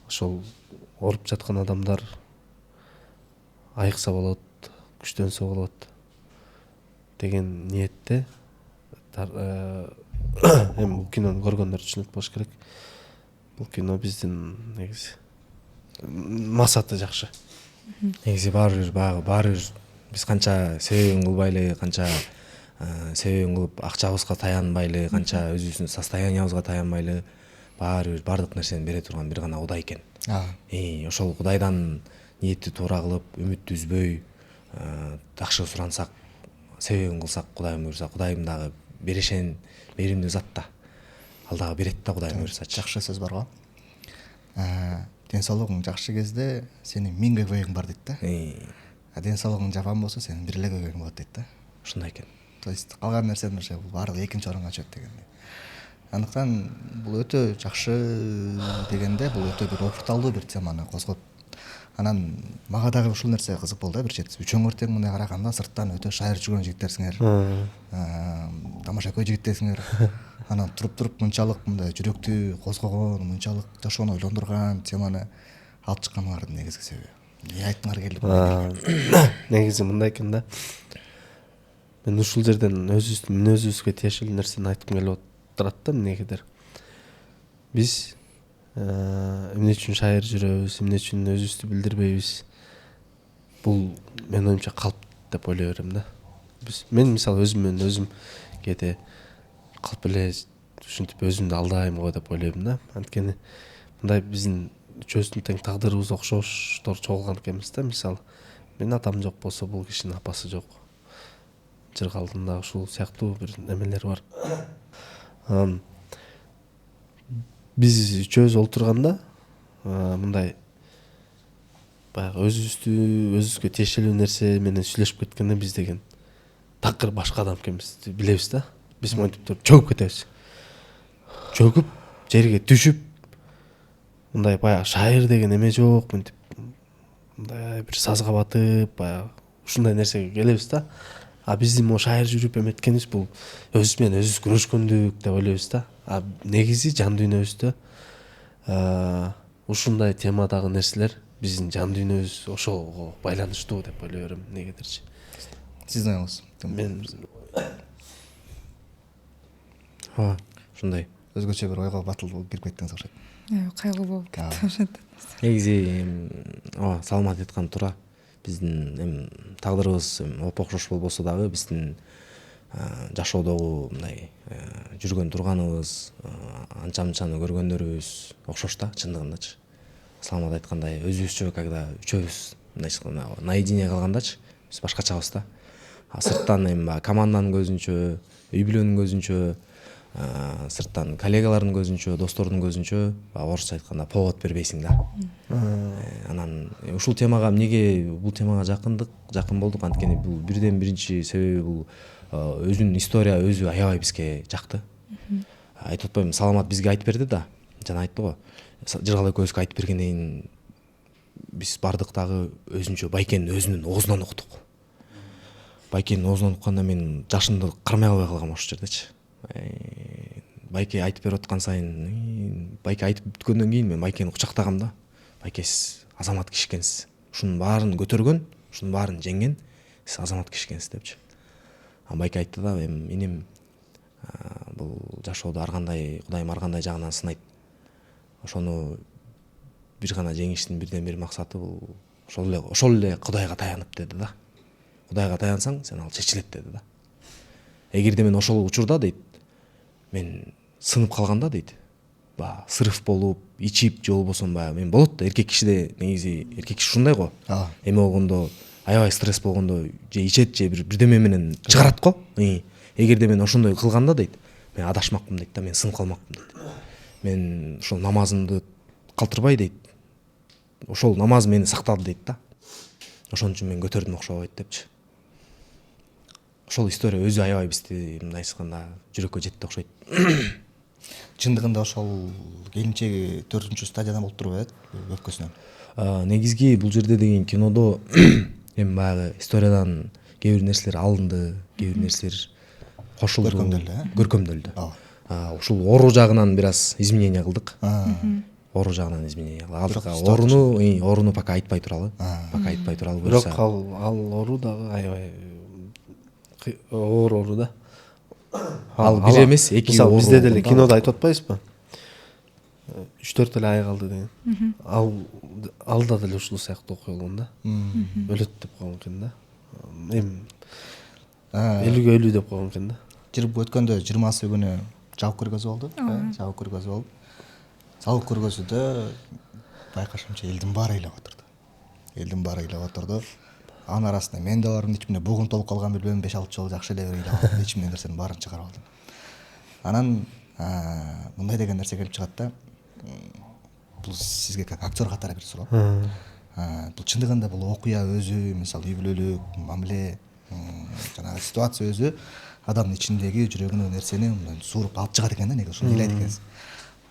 ошол ооруп жаткан адамдар айыкса болот, күчтөнсө болот деген ниетте. Эми бул кинону көргөндөр түшүнөт болуш керек. Бул кино биздин негизи максаты жакшы. негизи баары бир биз канча себебин кылбайлы, канча себебин кылып акчабызга таянбайлы, канча өзүбүздүн состояниябызга таянбайлы, баары бир баардык нерсени бере турган бир гана Кудай экен. Ошол Кудайдан ниетти туура кылып, үмүттү үзбөй, жакшы сурансак, себебин кылсак, Кудайым буйрса, Кудайым дагы беримдүү зат да. Ал дагы берет да, Кудайым буйрсачы. Жакшы сөз бар го. Ден соолугуң жакшы кезде сенин 1000 көйгөйүң бар дейт да. Ден соолугуң жаман болсо сенин бир эле көйгөйүң болот дейт да. Ушундай экен. То есть калган нерсенин бул баардыгы экинчи орунга чыгат дегендей. Андыктан бул өтө жакшы дегенде бул өтө бир опурталдуу бир теманы козгоп. Анан мага дагы ушул нерсе кызык болду бир чети. Үчөөңөр тең мындай караганда сырттан өтө шайыр жүргөн жигиттерсиңер. Тамашакөй жигиттерсиңер. Анан туруп мынчалык мындай жүрөктү козгогон, мынчалык жашоону ойлондурган теманы алып чыкканыңардын негизги себеби. Эмне айткыңар келип? Негизи мындай экен да. Мен ушул жерден өзүбүзгө тиешелүү нерсени айткым келип отурат да, эмнегедир. Биз эмне үчүн шайыр жүрөбүз, эмне үчүн өзүбүздү билдирбейбиз? Бул менин оюмча калп деп ойлой берем да. Мен мисалы өзүм кээде калп эле ушинтип өзүмдү алдайм го деп ойлойм да. Анткени мындай биздин үчөөбүздүн тең тагдырыбыз окшоштор чогулган экенбиз да. Мисалы менин атам жок болсо бул кишинин апасы жок. Жыр калдымда ушул сыяктуу бир немелер бар. Биз үчөөбүз олтурганда мындай баягы өзүбүзгө тиешелүү нерсе менен сүйлөшүп кеткенде биз деген такыр башка адам экенибизди билебиз да. Биз монтип туруп чөгүп кетебиз. Чөгүп жерге түшүп мындай баягы шайыр деген эме жок, мынтип мындай бир сазга батып баягы ушундай нерсеге келебиз да. Биздин могу шайыр жүрүп эметкенибиз бул өзүбүз менен өзүбүз күрөшкөндүк деп ойлойбуз да. Негизи жан дүйнөбүздө ушундай темадагы нерселер биздин жан дүйнөбүз ошого байланыштуу деп ойлой берем, негедирчи. Сиздин оюңуз? Мен Ушундай. Өзгөчө бир ойго батыл болуп кирип кеттиңиз окшойт. Кайгылуу болуп кетти. Негизи саламат айткан туура. Биздин тагдырыбыз оп-окшош болбосо дагы биздин жашоодогу мындай жүргөн турганыбыз, анча-мынчаны көргөндөрүбүз окшош да, чындыгындачы. Саламат айткандай, өзүбүзчө когда үчөөбүз мындай наедине калгандачы, биз башкачабыз да. Сырттан команданын көзүнчө, үй бүлөнүн көзүнчө, сырттан коллегалардын көзүнчө, достордун көзүнчө, орусча айтканда повод бербейсиң да. Анан ушул темага эмнеге бул темага жакын болдук, анткени бул бирден биринчи себеби бул өзүнүн история өзү аябай бизге жакты. Айтып атпайбы, Саламат бизге айтып берди да, жана айтты го. Жыргал экөөбүзгө айтып бергенден кийин биз бардык дагы өзүнчө Байкенин өзүнүн оозунан уктук. Байкенин оозунан укканда мен жашымды кармай албай калгам ошол жердечи. Байке айтып берип аткан сайын, Байке айтып бүткөндөн кийин мен Байкени кучактагам да. Байке, сиз азамат киши экенсиз. Ушунун баарын көтөргөн, ушунун баарын жеңген, сиз азамат киши экенсиз депчи. Байке айтты да, менин бул жашоодо ар кандай Кудайым ар кандай жагынан сынайт. Ошону бир гана жеңиштин бирден бир максаты бул ошол эле Кудайга таянып деди да. Кудайга таянсаң, сен ал чечилет деди да. Эгерде мен ошол учурда дейт, мен сынып калганда дейт, сырыф болуп, ичип же болбосо мен болот да, эркек кишиде негизи эркек киши ушундай го. Эме болгондо, аябай стресс болгондо же ичет же бирдеме менен чыгарат го. Эгерде мен ошондой кылганда дейт, мен адашмакмын дейт да, мен сынып калмакмын дейт. Мен ошол намазымды калтырбай дейт, ошол намаз мени сактады дейт да. Ошон үчүн мен көтөрдүм окшобойт депчи. ошол история өзү аябай бизди мындай айтканда жүрөккө жетти окшойт. Чындыгында ошол келинчеги 4-стадиядан болуп турбайбы өпкөсүнөн? Негизги бул жерде деген кинодо эми баягы историядан кээ бир нерселер алынды, кээ бир нерселер кошулду, көркөмдөлдү. Ушул ору жагынан бир аз изменение кылдык. Ору жагынан изменение кылдык. Оруну пока айтпай туралы. Бирок ал ору дагы аябай оор ору да. Ал бир эмес, эки мисалы ору. бизде деле кинодо айтып атпайбызбы? 3-4 эле ай калды деген. Алда деле ушул сыяктуу окуя болгон да. Өлөт деп койгон экен да. Эми 50-ге 50 деп койгон экен да. Өткөндө 20 күнү жабык көргөзүп алды. Жабык көргөзүп алып, салык көргөзүүдө байкашымча элдин баары ыйлап отурду. Анын арасында мен да бармын, ичимде бугун толуп калган билбейм, 5-6 жолу жакшы эле ыйлап алдым, ичимден нерсенин баарын чыгарып алдым. Анан мындай деген нерсе келип чыгат да. Бул сизге как актер катары бир суроо. Бул чындыгында бул окуя өзү, мисалы үй бүлөлүк мамиле, жанагы ситуация өзү адамдын ичиндеги жүрөгүнө нерсени сууруп алып чыгат экен да, неге ушуну ыйлайт экенсиз.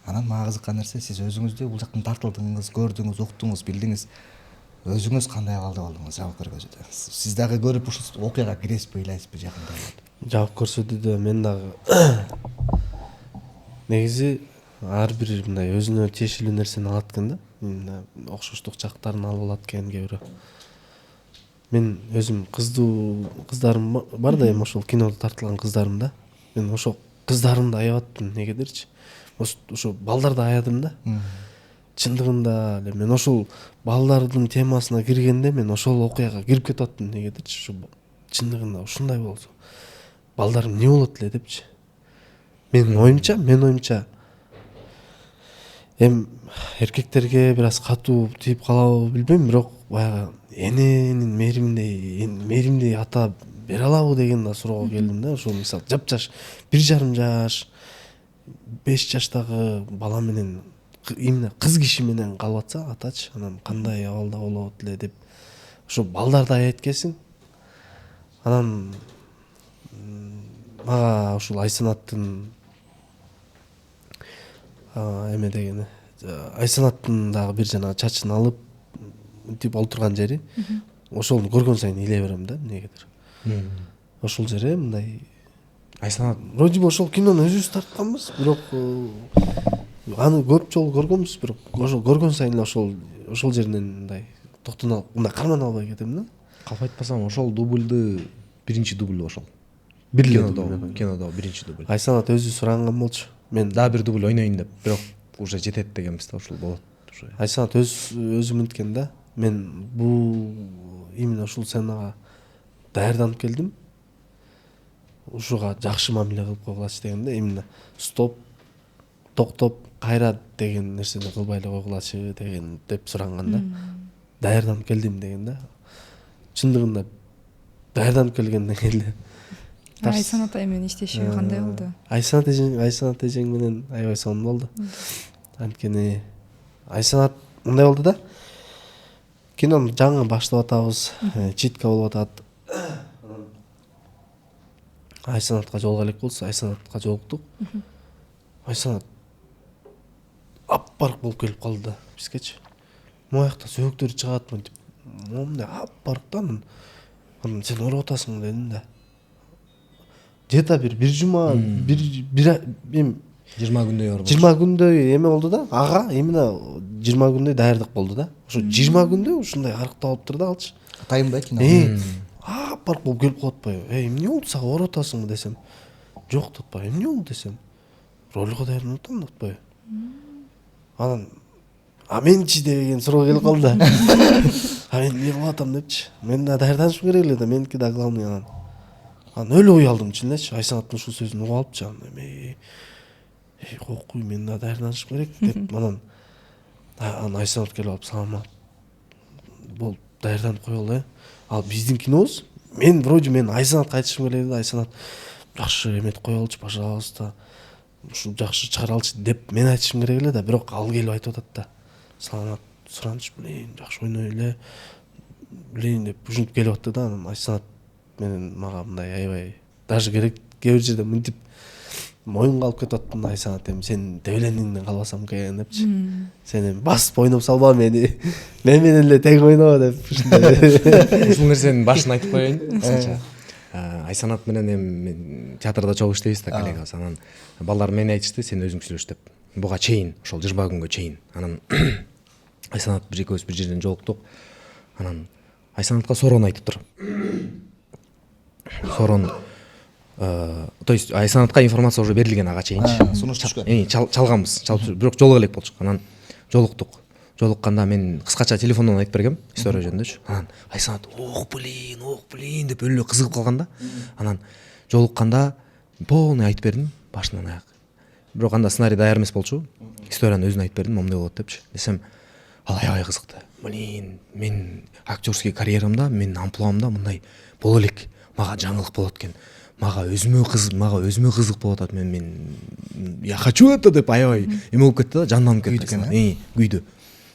Анан мага кызыккан нерсе, сиз өзүңүздү бул жактан тартылдыңыз, көрдүңүз, уктуңуз, билдиңиз. Өзүңүз кандай абалда болдуңуз жабык көргөзүүдө? Сиз дагы көрүп ушул окуяга киресизби, ыйлайсызбы жакында? Жабык көрсөтүүдө мен дагы негизи ар бир мындай өзүнө тиешелүү нерсени алат экен да. Окшоштук жактарын алып алат экен кээ бирөө. Мен өзүм кыздарым бар да, эми ошол кинодо тартылган кыздарым да. Мен ошол кыздарымды аябаттым, негедирчи. Ошо балдарды аядым да. Чындыгында эле мен ошол балдардын темасына киргенде мен ошол окуяга кирип кетип аттым, негедирчи. Ушу чындыгында ушундай болсо балдарым эмне болот эле депчи. Менин оюмча эми эркектерге бир аз катуу тийип калабы билбейм, бирок баягы эненин мээримдей ата бере алабы деген да суроого келдим да. Ошол мисалы жапжаш 1,5 жаш 5 жаштагы бала менен именно кыз киши менен калып атса атачы, анан кандай абалда болот эле деп ошо балдарды аят экенсиң. Анан мага ушул Айсанаттын эме дегени, Айсанаттын дагы бир жана чачын алып мынтип олтурган жери, ошолду көргөн сайын ыйлай берем да, эмнегедир. Ошол жери мындай Айсанат вроде бы ошол кинону өзүбүз тартканбыз, бирок аны көп жолу көргөнбүз, бирок ошол көргөн сайын эле ошол жеринен мындай токтоно алып, мындай карман албай кетем да. калп айтпасам ошол дубльды биринчи дубль ошол. Кинодо биринчи дубль. Айсанат өзү суранган болчу. Мен дагы бир дубль ойнойн деп, бирок уже жетет дегенбиз да, ушул болот уже. Айсанат өзү мынткен да. Мен бул именно ушул сценага даярданып келдим. Ушуга жакшы мамиле кылып койгулачы дегенде, именно стоп, токтоп, кайра деген нерсени кылбай эле койгулачы деген деп суранган да. Даярданып келдим деген да. Чындыгында даярданып келгенден кийин эле Айсанат ай менен иштеши кандай болду? Айсанат эжең менен аябай сонун болду. Анткени Айсанат мындай болду да. Кинону жаңы баштап атабыз, читка болуп атат. Айсанатка жолуга элек болсо, Айсанатка жолуктук. Айсанат аппарк болуп келип калды да бизгечи. Моякта сөөктөрү чыгат, мынтип. Момундай аппарк да. Анан сен ооруп атасың дедим да. Где-то бир жума, бир 20 күндөй оор болду. 20 күндөй эме болду да. Ага, именно 20 күндөй даярдык болду да. Ошо 20 күндөй ушундай арыктап алыптыр да алчы. Тайынбай кино. Аппарк болуп келип калып атпайбы? Эмне болду сага, ооруп атасыңбы десем. Жок деп атпайбы. Эмне болду десем. Ролго даярданып атам деп атпайбы. Анан менчи деген суроо келип калды. Мен эмне кылып атам депчи. Мен да даярданышым керек эле да, меники да главный анан. Анан өлө ой алдым чын элечи. Айсанаттын ушул сөзүн угуп алыпчы. Кокуй, мен да даярданышым керек деп. Анан Айсанат келип алып, саламат. Бол, даярданып коелу. Ал биздин кинобуз. Мен Айсанатка айтышым керек эле. Айсанат жакшы эметип коелучу, пожалуйста. Ушул жакшы чыгаралчы деп мен айтышым керек эле да, бирок ал келип айтып атат да. Саламат, сураныч, жакшы ойной эле. Деп ушинтип келип атты да. Анан Айсанат менен мага мындай аябай даже керек кээ бир жерде мынтип моюнга алып кетип атпын. Айсанат эми сен дебелениңден калбасам экен депчи. Сен эми басып ойноп салба мени. Мен менен эле тең ойно деп ушундай. Ушул нерсенин башын айтып коеюн. Кыскача. Айсанат менен эми театрда чогуу иштейбиз да, коллегабыз. Анан балдар мени айтышты, сен өзүң сүйлөш деп. Буга чейин, ошол 20 күнгө чейин. Анан Айсанат бир экөөбүз бир жерден жолуктук. Анан Айсанатка Сорон айтып тур. Сорон то есть Айсанатка информация уже берилген ага чейинчи. Сунуш түшкөн. Чалганбыз, бирок жолуга элек болчук. Анан жолуктук. Жолукканда мен кыскача телефондон айтып бергем, история жөнүндөчү. Анан Айсанат ох блин деп өлө кызыгып калганда, анан жолукканда полный айтып бердим башынан аяк. Бирок анда сценарий даяр эмес болчу. Историяны өзүнө айтып бердим, момундай болот депчи. Десем, ал аябай кызыкты. Блин, мен актерский карьерамда, менин амплуамда мындай боло элек, мага жаңылык болот экен. Мага өзүмө кызык болуп атат. Мен я хочу это деп аябай эме болуп кетти да, жанданып кетти экен. Күйдү.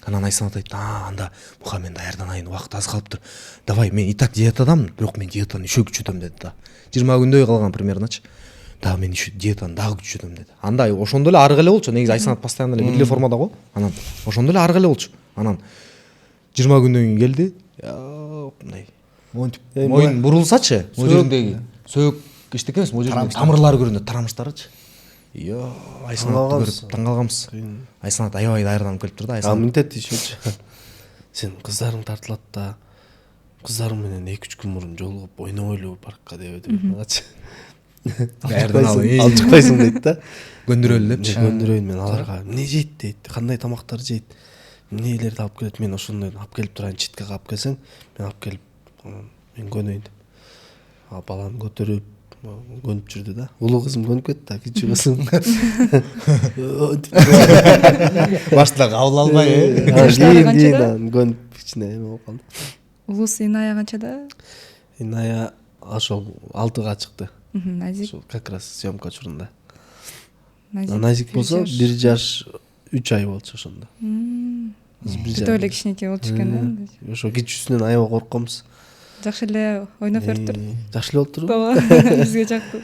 Анан Айсанат айтты, анда буга мен даярданайын, убакыт аз калыптыр. Давай, мен и так диетадамын, бирок мен диетаны еще күчөтөм деди да. 20 күндөй калган примерночу. Да, мен еще диетаны дагы күчөтөм деди. Анда ошондо эле арга эле болчу. Негизи Айсанат постоянно эле бир эле формада го. Анан ошондо эле арга эле болчу. Анан 20 күндөн кийин келди. Мындай моюн бурулсачы, могу жериндеги сөөк эчтеке эмес, могу жериндеги тамырлары көрүнөт, тарамыштарычы. Айсанатты көрүп таң калганбыз. Айсанат аябай даярданып келиптир да. Айсанат мынтет дешөчү. Сен кыздарың тартылат да, кыздарың менен 2-3 күн мурун жолугуп ойнобойлу паркка деп магачы. Ал чыкпайсың дейт да. Көндүрөлү депчи. Көндүрөйүн мен аларга. Эмне жейт дейт, кандай тамактар жейт, эмнелерди алып келет. Мен ошондой алып келип турайын, читкага алып келсең, мен алып келип мен көнөйүн деп. Баланы көтөрүп көнүп жүрдү да. Улуу кызым көнүп кетти да, кичүү кызым. Башта кабыл албай, кийин көнүп кичине эме болуп калды. Улуусу Иная канчада? Иная ошол 6-га чыкты. Назик. Ошол как раз съемка учурунда. Назик болсо 1 жаш 3 ай болчу ошондо. Өтө эле кичинекей болчу экен. Ошо кичүүсүнөн аябай коркконбуз. Жакшы эле ойноп бериптир. Жакшы эле болуптур. Бизге жактуу.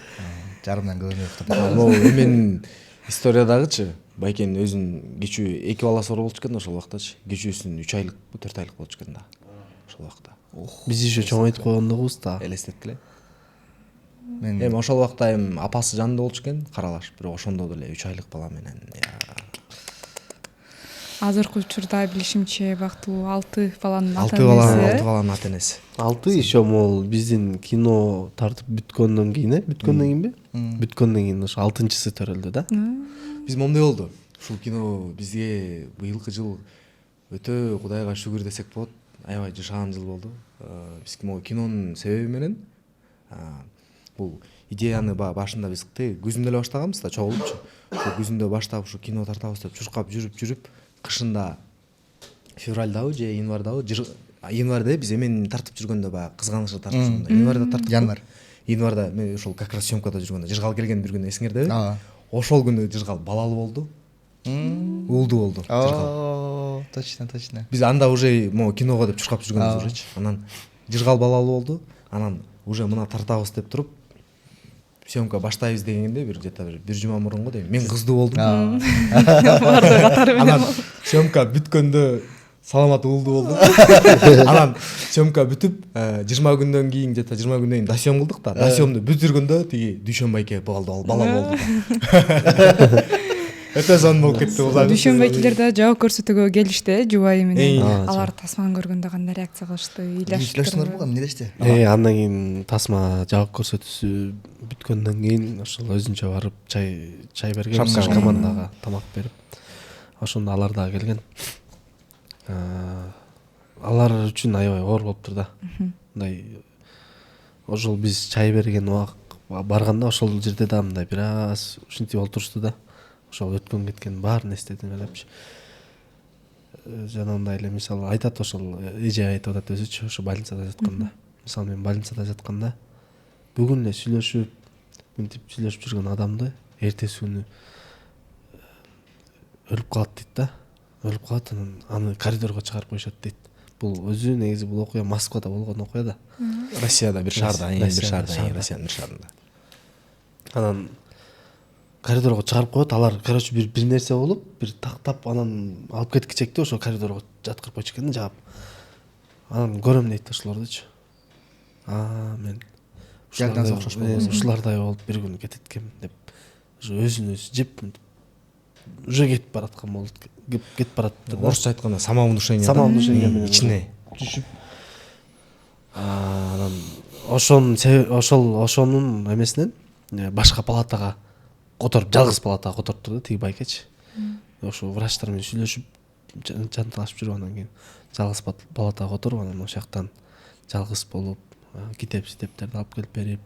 Жарымдан көрүнөт. Могу эмен историядагычы Байкенин өзүнүн кичүү 2 баласы бар болчу экен ошол убактачы. Кичүүсүн 3 айлык, 4 айлык болчу экен да. Ошол убакта. Биз еще чоңойтуп койгондогубуз да. Элестеткиле. Мен Эми ошол убакта эми апасы жанында болчу экен, каралаш. Бирок ошондо деле 3 айлык бала менен. Азыркы учурда билишимче бактылуу 6 баланын 6 баланын ата энеси. 6 еще могул биздин кино тартып бүткөндөн кийинби? Бүткөндөн кийин ошо 6-чысы төрөлдү да. Биз момундай болду. Ушул кино бизге быйылкы жыл өтө Кудайга шүгүр десек болот. Аябай жашаган жыл болду. Биз могу кинонун себеби менен бул идеяны башында биз күзүндө эле баштаганбыз да, чогулупчу. Ошо күзүндө баштап ушу кино тартабыз деп чуркап жүрүп кышында февралдабы же январдабы, январда биз эмени тартып жүргөндө баягы кызганычты тартып жүргөндө, январда тартып. Январда мен ошол как раз съемкада жүргөндө Жыргал келген бир күнү эсиңердеби? Ошол күнү Жыргал балалуу болду. Уулду болду Жыргал. Точно. Биз анда уже могу киного деп чуркап жүргөнбүз уже. Анан Жыргал балалуу болду. Анан уже мына тартабыз деп туруп съемка баштайбыз дегенде где-то бир жума мурунго дейм. Мен кыздуу болдум. Барды катары менен. Анан съемка бүткөндө саламат уулду болду. Анан съемка бүтүп 20 күндөн кийин где-то 20 күндөн кийин досъем кылдык да. Досъемду бүтүргөндө тиги Дүйшөнбайке бала болду. Өтө зон болуп кетти бул. Дүйшөнбайкелер да жооп көрсөтүүгө келишти, жубайы менен. Алар тасманы көргөндө кандай реакция кылышты? Үйлөштүңөр беле, эмне дешти? Андан кийин тасма жаап көрсөтүүсү бүткөндөн кийин ошол өзүнчө барып чай берген, командага тамак берип. Ошондо алар дагы келген. Алар үчүн аябай оор болуптур да. Мындай ошол биз чай берген барганда ошол жерде да мындай бир аз ушинтип олтурушту да. Ошол өткөн кеткен баарын эстедим элепчи. Жанагындай эле мисалы айтат, ошол эже айтып атат өзүчү, ошо больницада жатканда. Мисалы мен больницада жатканда бүгүн эле сүйлөшүп, мынтип сүйлөшүп жүргөн адамды эртеси күнү өлүп калат дейт да. Өлүп калат, аны коридорго чыгарып коюшат дейт. Бул өзү негизи бул окуя Москвада болгон окуя да. Россияда бир шаарда, бир шаарда, Россияда. Россиянын бир шаарында. Анан коридорго чыгарып коет, алар короче бир нерсе болуп, бир тактап анан алып кеткичекти ошо коридорго жаткырып койчу экен да, жаап. Анан көрөм дейт ошолордучу. Мен Диагноз окшош болду. ушулардай болуп бир күн кетет экенмин деп уже өзүн өзү жеп уже кетип бараткан болду. Кетип баратты. Орусча айтканда самоунушение. Самоунушение менен ичине түшүп. Анан ошонун эмесинен башка палатага которуп, жалгыз палатага которуптур да тиги байкечи. Ошо врачтар менен сүйлөшүп жанталашып жүрүп анан кийин жалгыз палатага которуп, анан ошол жактан жалгыз болуп, китептерди алып келип берип,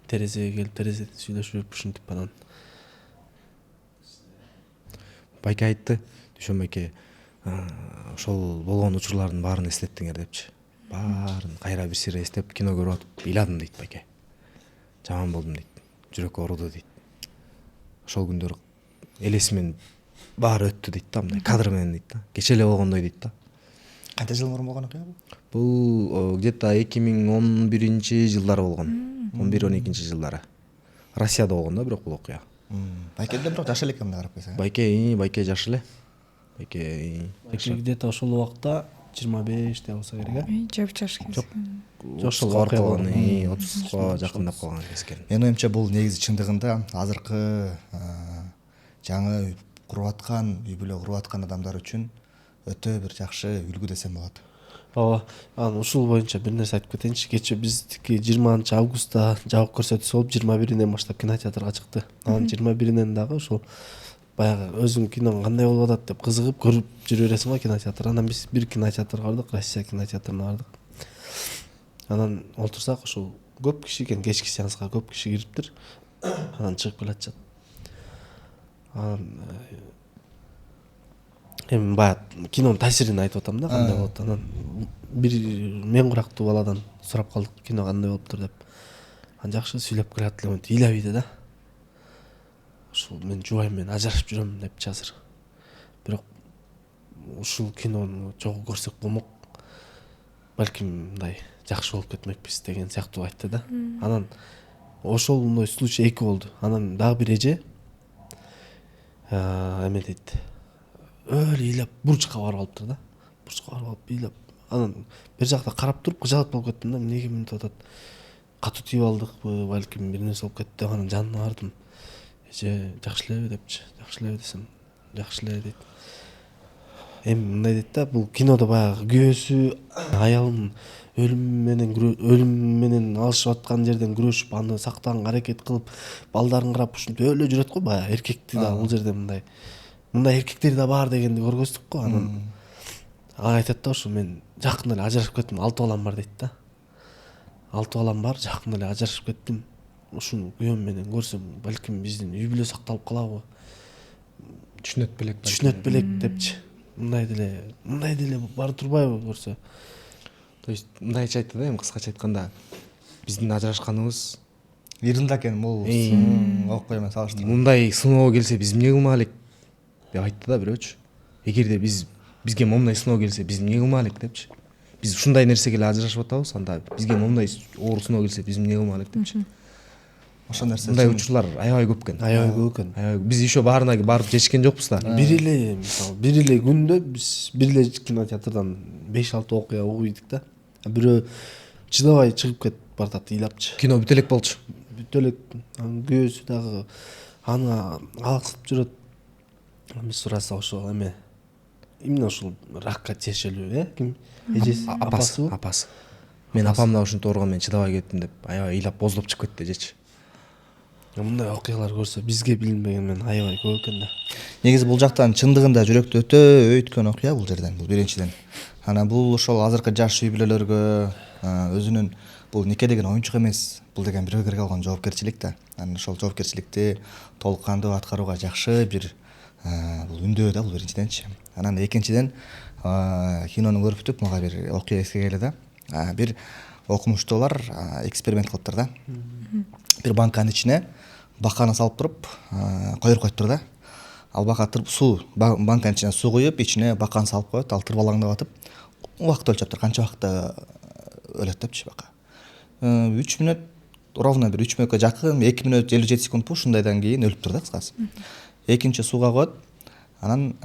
терезеге келип терезеден сүйлөшүп жүрүп ушинтип анан байке айтты, Дүйшөн байке, ошол болгон учурлардын баарын эстеттиңер депчи. Баарын кайра бир сыйра эстеп, кино көрүп атып ыйладым дейт байке. Жаман болдум дейт. Жүрөккө уруду дейт. Ошол күндөр элесимен баары өттү дейт да, мындай кадр менен дейт да. Кече эле болгондой дейт да. Канча жыл мурун болгон окуя бул? Бул где-то 2011-жылдары болгон. 11-12 жылдары. Россияда болгон да, бирок бул окуя. Байке да бирок жаш эле экен мындай карап койсоң. Байке жаш эле. Байке где-то ошол убакта 25 болсо керек, Жеп жаш кез. ошол барып калган, 30га жакындап калган кез экен. Менин оюмча бул негизи чындыгында азыркы жаңы куруп аткан, үй бүлө куруп аткан адамдар үчүн өтө бир жакшы үлгү десем болот. Ооба, анан ушул боюнча бир нерсе айтып кетейинчи. Кечээ биздики 20 августта жабык көрсөтүүсү болуп 21-ден баштап кинотеатрга чыкты. Анан 21-ден дагы ушул баягы өзүң кино кандай болуп атат деп кызыгып көрүп жүрө бересиң го кинотеатрда. Анан биз бир кинотеатрга бардык, Россия кинотеатрына бардык. Анан олтурсак ушул көп киши экен, кечки сеанска көп киши кириптир. Анан чыгып келатышат. Анан эми баягы кинонун таасирин айтып атам да, кандай болот. Анан бир мен курактуу баладан сурап калдык, кино кандай болуптур деп. Анан жакшы сүйлөп келат эле, ыйлабыйды да. Ушул мен жубайым менен ажырашып жүрөм депчи азыр. Бирок ушул кинону чогуу көрсөк болмок. Балким мындай жакшы болуп кетмекпиз деген сыяктуу айтты да. Анан ошондой случай 2 болду. Анан дагы бир эже эме дейт. Өлө ыйлап бурчка барып алыптыр да. Бурчка барып алып ыйлап. Анан бир жакта карап туруп кыжалат болуп кеттим да. Эмнеге мынтип атат? Катуу тийип алдыкпы, балким бир нерсе болуп кетти. Анан жанына бардым. Эже жакшы элеби депчи. Жакшы элеби десем, жакшы эле дейт. Эми мындай дейт да, бул кинодо баягы күйөөсү аялын өлүм менен алышып аткан жерден күрөшүп, аны сактаганга аракет кылып, балдарын карап ушинтип өлө жүрөт го баягы. Эркекти да бул жерде мындай эркектер да бар дегенди көргөздүк го. Анан ага айтат да, ошо мен жакында эле ажырашып кеттим, 6 балам бар дейт да. 6 балам бар, жакында эле ажырашып кеттим. Ушуну күйөөм менен көрсөм, балким биздин үй бүлө сакталып калабы, Түшүнөт белек депчи. Мындай деле бар турбайбы көрсө. То есть мындайча айтты да, эми кыскача айтканда, биздин ажырашканыбыз Ирында экен бул окуя менен салыштырып. мындай сыноого келсе биз эмне кылмак элек деп айтты да бирөөчү. Эгерде бизге момундай сыноо келсе биз эмне кылмак элек депчи. Биз ушундай нерсеге эле ажырашып атабыз, анда бизге момундай оор сыноо келсе биз эмне кылмак элек депчи. Ошол нерсе Мындай учурлар аябай көп экен. Аябай көп экен. Биз еще баарына барып жетишкен жокпуз да. Бир эле күндө биз бир эле кинотеатрдан 5-6 окуя угуйдук да. Бирөө чыдабай чыгып кетип баратат ыйлапчы. Кино бүтө элек болчу. Бүтө элек, күйөөсү дагы аны алаксытып жүрөт. Биз сурасак ошол эме именно ушул ракка тиешелүү, ким? Эжеси, Апасы. Мен апам да ушинтип ооруган, мен чыдабай кеттим деп аябай ыйлап боздоп чыгып кетти эжечи. Мындай окуялар көрсө бизге билинбеген мен аябай көп экен да. негизи бул жактан чындыгында жүрөктү өтө өйткөн окуя бул жерден, бул биринчиден. Анан бул ошол азыркы жаш үй бүлөлөргө өзүнүн бул нике деген оюнчук эмес, бул деген бирөөгө алган жоопкерчилик да. Анан ошол жоопкерчиликти толук кандуу аткарууга жакшы бир бул үндөө да, бул биринчиденчи. Анан экинчиден кинону көрүптүк, мага бир окуя эске келди да. Бир окумуштуулар эксперимент кылыптыр да. Бир банканын ичине баканы салып туруп, койруп коюптур да. Ал бака банканын ичине суу куюп, ичине баканы салып коет, ал тырбалаңдап атып, убакыт өлчөптүр, канча убакытта өлөт депчи бака. 3 мүнөт ровно бир 3 мүнөткө жакын 2 мүнөт 57 секунд ушундайдан кийин өлүп тур да кыскасы. Экинчи сууга коет. Анан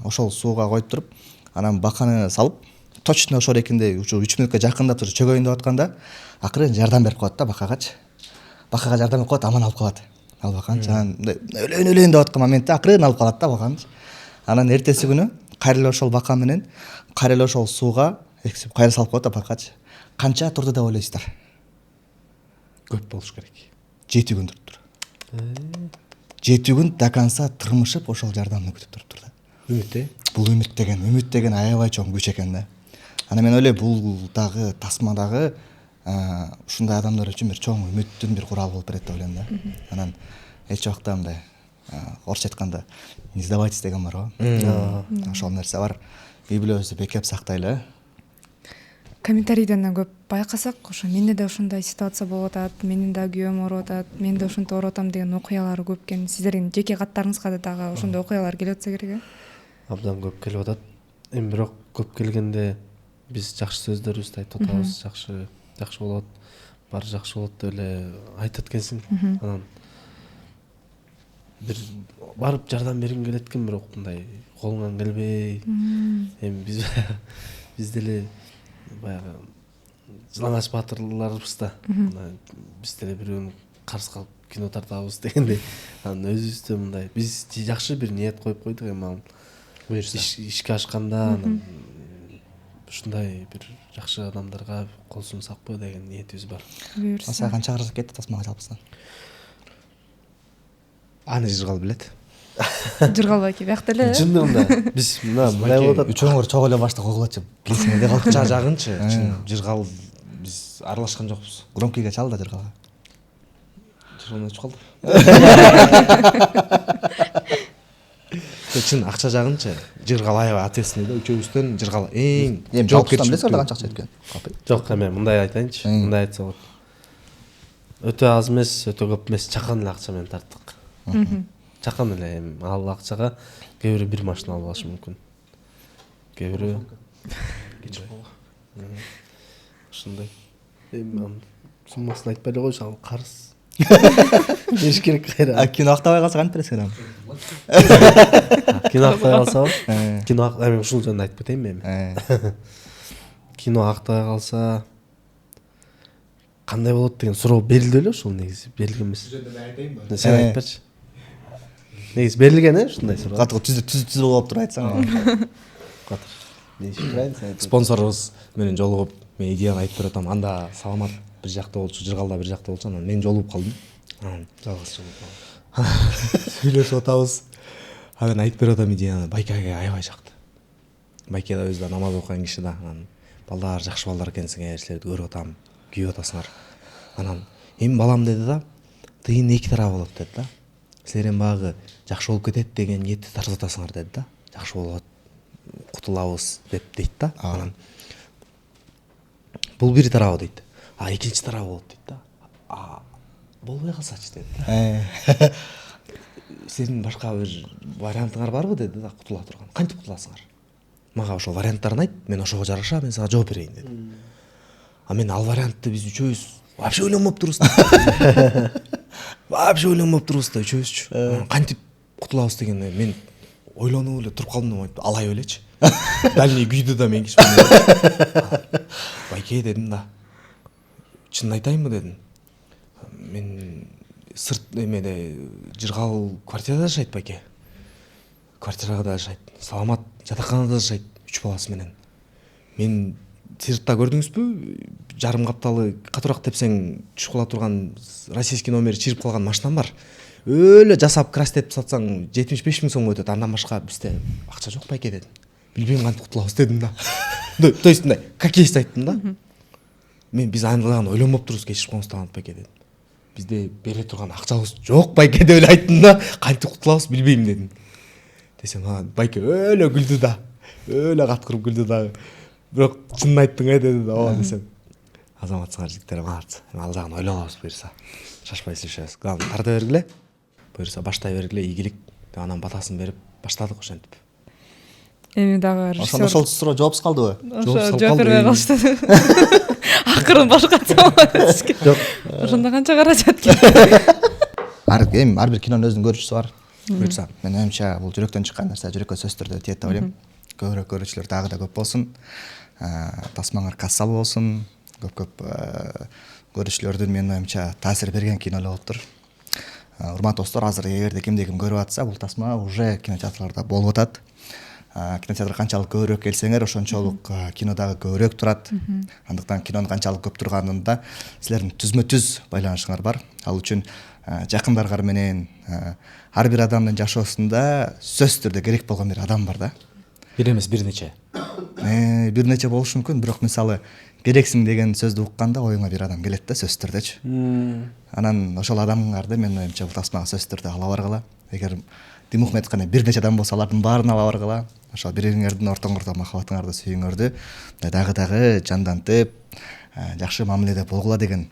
ошол сууга коюп туруп, анан баканы салып, точно ошол эркинде ушу 3 мүнөткө жакындап туруп чөгөйүн деп атканда, акырын жардам берип коет да бакагачы. Бакага жардам берип коет, аман алып калат. Ал баканчы анан өлөйүн деп аткан моментте акырын алып калат да баканчы. Анан эртеси күнү кайра эле ошол бака менен кайра эле ошол сууга кайра салып коет да бакачы. Канча турду деп ойлойсуздар? Көп болуш керек. 7 күн туруптур. 7 күн до конца тырмышып ошол жардамды күтүп туруптур да. Үмүт Бул үмүт деген аябай чоң күч экен да. Анан мен ойлойм бул дагы тасмадагы ушундай адамдар үчүн бир чоң үмүттүн бир куралы болуп берет деп ойлойм да. Анан эч убакта мындай орусча айтканда не сдавайтесь деген бар го. Ошол нерсе бар. Библиябызды бекем сактайлы. Комментарийден көп байкасак, ошо менде да ушундай ситуация болуп атат, менин да күйөөм ооруп атат, мен да ушинтип ооруп атам деген окуялар көп экен. Сиздердин жеке каттарыңызга да ошондой окуялар келип атса керек. Абдан көп келип атат. Эми бирок көп келгенде биз жакшы сөздөрүбүздү айтып атабыз, жакшы болот, баары жакшы болот деп эле айтат экенсиң. Анан бир барып жардам бергиң келет экен, бирок мындай колуңан келбей. Эми биз деле баягы Жылаңач баатырларыбыз да. Биз деле бирөөнү каршы калып кино тартабыз дегендей. Анан өзүбүздө мындай биз жакшы бир ниет коюп койдук, эми ал ишке ашканда ушундай бир жакшы адамдарга кол сунсакпы деген ниетибиз бар. Аса канча каражат кетти тасмага жалпысынан? Аны жыргал билет. Жыргалбай биякта эле. Чындыгында биз мындай болуп атат. Үчөөңөр чогуу эле башта койгулачы. Келсеңер деп калып. Жагынчы жыргал биз аралашкан жокпуз. Громкийге чал да жыргалга. Жыргалмай калды. Чын акча жагынчы жыргал аябай ответственный да, үчөөбүздөн жыргал эң жоопкерчилик. Билесиңер да канча акча кеткен? Жок, эми мындай айтайынчы. Мындай айтса болот. Өтө аз эмес, өтө көп эмес, чакан эле акча менен тарттык. Чакан эле, эми ал акчага кээ бирөө бир машина алып алышы мүмкүн. Кээ бирөө ушундай. Эми суммасын айтпай эле койчу, ал карыз. Бериш керек кайра. Кино актабай калса кантип бересиңер аны? Кино актай калса, кино эми ушул жөнүндө айтып кетейинби эми? Кино актай калса кандай болот деген суроо берилди беле ушул, негизи берилген эмес. Сен айтып берчи. Негизи берилген ушундай суроо. Катуу түз болуп туруп айтсаң. Спонсорубуз менен жолугуп, мен идеяны айтып берип атам. Анда Саламат бир жакта болчу, Жыргалда бир жакта болчу. Анан мен жолугуп калдым. Анан Жалгыз жолугуп сүйлөшүп атабыз. Анан айтып берип атам идеяны. Байкеге аябай жакты. Байке да өзү да намаз окуган киши да. Анан балдар жакшы балдар экенсиңер, силерди көрүп атам, күйүп атасыңар. Анан эми балам деди да, тыйын эки тарабы болот деди да. Силер эми багы жакшы болуп кетет деген ниетти тартып атасыңар деди да. Жакшы болот, кутулабыз деп дейт да. Анан бул бир тарабы дейт. Экинчи тарабы болот дейт да. Болбой калсачы деди да. Сенин башка бир вариантыңар барбы деди да, кутула турган. Кантип кутуласыңар? Мага ошол варианттарын айт, мен ошого жараша мен сага жооп берейин деди. Мен ал вариантты биз үчөөбүз вообще ойлонмоп турубуз. Вообще ойлонмоп турубуз да үчөөбүзчү. Кантип кутулабыз дегенде мен ойлонуп эле туруп калдым да, алай элечи. Дальний күйдү да мен кичине. Байке дедим да. Чын айтайынбы дедим. Мен сырт эмеде Жыргал квартирада жашайт байке. Квартирада жашайт. Саламат жатаканада жашайт 3 баласы менен. Мен сыртта көрдүңүзбү? Жарым капталы катуураак тепсең түшүп кала турган российский номери чирип калган машинам бар. Өлө жасап крастетип сатсаң 75 000 сом өтөт. Андан башка бизде акча жок байке дедим. Билбейм кантип кутулабыз дедим да. То есть мындай, как есть айттым да. Мен биз андайган ойлонмоп турубуз, кечирип коңуз таанат байке дедим. Бизде бере турган акчабыз жок байке деп эле айттым да. Кантип кутулабыз билбейм дедим. Десем, байке өлө күлдү да. Өлө каткырып күлдү да. Бирок чынын айттың деди да. Ооба десем. Азаматсыңар жигиттер, молодцы. Ал жагын ойлонобуз буюрса. Шашпай сүйлөшөбүз. Главное тарта бергиле. Буюрса баштай бергиле, ийгилик деп анан батасын берип баштадык ошентип. Эми дагы Ошол суроо жоопсуз калдыбы? жооп бербей калышты. акырын башкача болот. Жок. Ошондо канча каражат кетти. ар бир кинонун өзүнүн көрүүчүсү бар. Буюрса. Менин оюмча бул жүрөктөн чыккан нерсе жүрөккө сөзсүз түрдө тиет деп ойлойм. Көбүрөөк көрүүчүлөр дагы да көп болсун. Тасмаңар кассалуу болсун. Көп көрүүчүлөрдүн менин оюмча таасир берген кино эле болуптур. Урматтуу достор, азыр эгерде кимде ким көрүп атса, бул тасма уже кинотеатрларда болуп атат. Кинотеатрга канчалык көбүрөөк келсеңер, ошончолук кино дагы көбүрөөк турат. Андыктан кинонун канчалык көп турганында силердин түзмө-түз байланышыңар бар. Ал үчүн жакындарыңар менен ар бир адамдын жашоосунда сөзсүз түрдө керек болгон бир адам бар да. Бир эмес, бир нече. Бир нече болушу мүмкүн, бирок мисалы керексиң деген сөздү укканда оюңа бир адам келет да сөзсүз түрдөчү. Анан ошол адамыңарды мен оюмча бул тасмага сөзсүз түрдө ала баргыла. Эгер Димухмед кана бир нече адам болсо, алардын баарын ала баргыла. Ошол бириңердин ортоңордо махабатыңарды, сүйүүңөрдү дагы жандантып, жакшы мамиледе болгула деген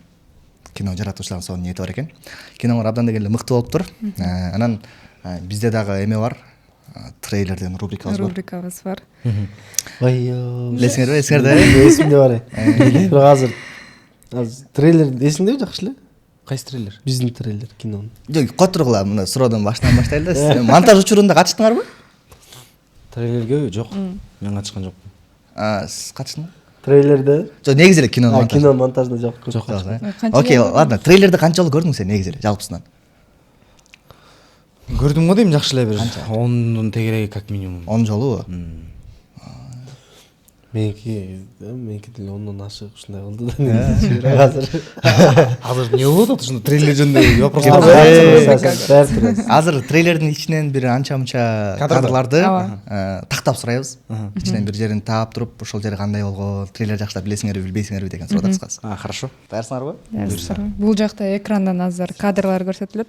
кино жаратуучулардын сонун ниети бар экен. Киноңор абдан дегенде мыкты болуптур. Анан бизде дагы эме бар. Трейлерден рубрикабыз бар. Билесиңерби, эсиңерде? Эсимде бар. Бирок азыр трейлер эсиңдеби жакшы эле? Кайсы трейлер? Биздин трейлер кинонун. Жок, которгула мына суроодон баштан баштайлы да. Сиз монтаж учурунда катыштыңарбы? Трейлерге жок. Мен катышкан жокмун. Сиз катыштыңарбы? Трейлерде? Жок, негизи эле кинонун монтажы. Кинонун монтажында жок. Жок. Окей, ладно. Трейлерди канча жолу көрдүң сен негизи эле жалпысынан? Көрдүм го дейм, жакшы эле бир 10 тегереги как минимум. 10 жолу. Меники деле 10дон ашык ушундай кылды да. Азыр эмне болуп атат ушунда трейлер жөнүндө вопростор Бәрі Азыр трейлердин ичинен бир анча-мынча кадрларды тактап сурайбыз. Ичинен бир жерин таап туруп, ошол жери кандай болгон, трейлер жакшылап билесиңерби, билбейсиңерби деген суроо атасыз. Хорошо. Даярсыңарбы? Бул жакта экрандан азыр кадрлар көрсөтүлөт.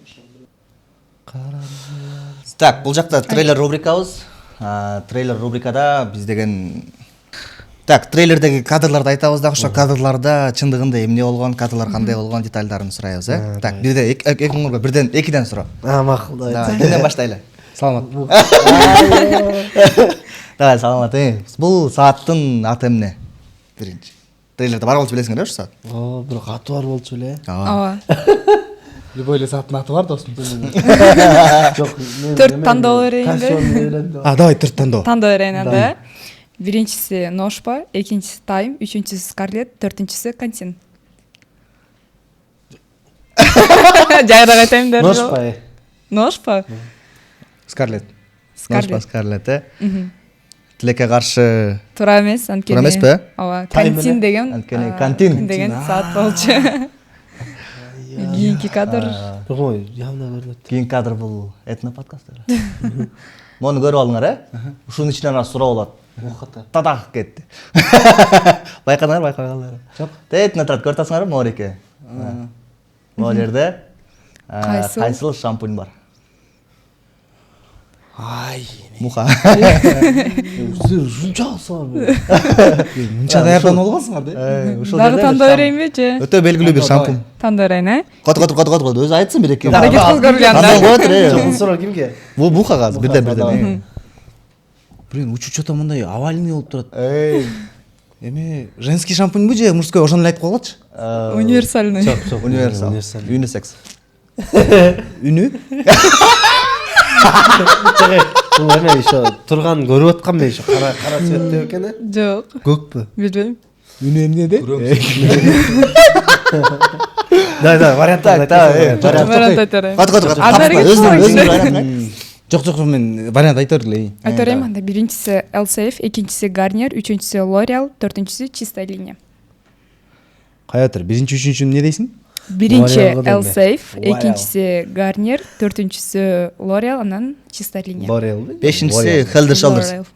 Так, бул жакта трейлер рубрикабыз. Трейлер рубрикада биз деген трейлердеги кадрларды айтабыз дагы, ошол кадрларда чындыгында эмне болгон, кадрлар кандай болгон детальдарын сурайбыз, Так, бирде экиңерге бирден экиден суроо. макул. Кимден баштайлы? Саламат. Давай, саламат. Бул сааттын аты эмне? Биринчи. Трейлерде бар болчу билесиңер, ошо саат? Бирок аты бар болчу эле. Ооба. Любой эле сааттын аты бар досум. Жок, 4 тандоо берейинби? Давай 4 тандоо. Тандоо берейин анда. Биринчиси Ношпа, экинчиси Тайм, үчүнчүсү Скарлет, төртүнчүсү Кантин. Жайрак айтайын деп. Ношпа. Ношпа? Скарлет. Ношпа, Скарлет. Тилекке каршы Туура эмес, анткени. Туура эмеспи? Ооба, Кантин деген. Анткени Кантин деген саат болчу. Кийинки кадр. Ой, явно көрүнөт. Кийинки кадр бул этно подкаст. Мону көрүп алыңар, Ушунун ичинен ара суроо болот. Тадак кетти. Байкадыңар, байкагандар. Жок. Этно турат, көрүп атасыңарбы, Морике? Могул жерде кайсыл шампунь бар? Ай, Муха. Ушунча алсаңар. мынча даярдан болгонсуңар да. Дагы тандоо берейинби же? Өтө белгилүү бир шампунь. Тандоо берейин, Кот, өзү айтсын бир эки. Аракет кылып көргүлө анда. Жокун суроо кимге? Бул Мухага бирден. Блин, учучу-то мындай овальный болуп турат. Эме женский шампуньбу же мужской, ошону эле айтып койгулачы. Универсальный. Жок, Универсал. Юнисекс. Үнү? Бул эме ошо турган көрүп аткан мен ошо кара цветтеби экен. Жок. Көкпү? Билбейм. Үнү эмнеде? Да, варианттарды айт. Вариант айтарайын. Өзүнүн Жок, мен вариант айта берели. Айта берейин анда. Биринчиси Elsafe, экинчиси Garnier, үчүнчүсү L'Oreal, төртүнчүсү чистая линия. Каятыр, биринчи, үчүнчү эмне дейсиң? Биринчи Elsafe, экинчиси Garnier, төртүнчүсү L'Oreal, анан чистая линия. L'Oreal. Бешинчиси Head & Shoulders.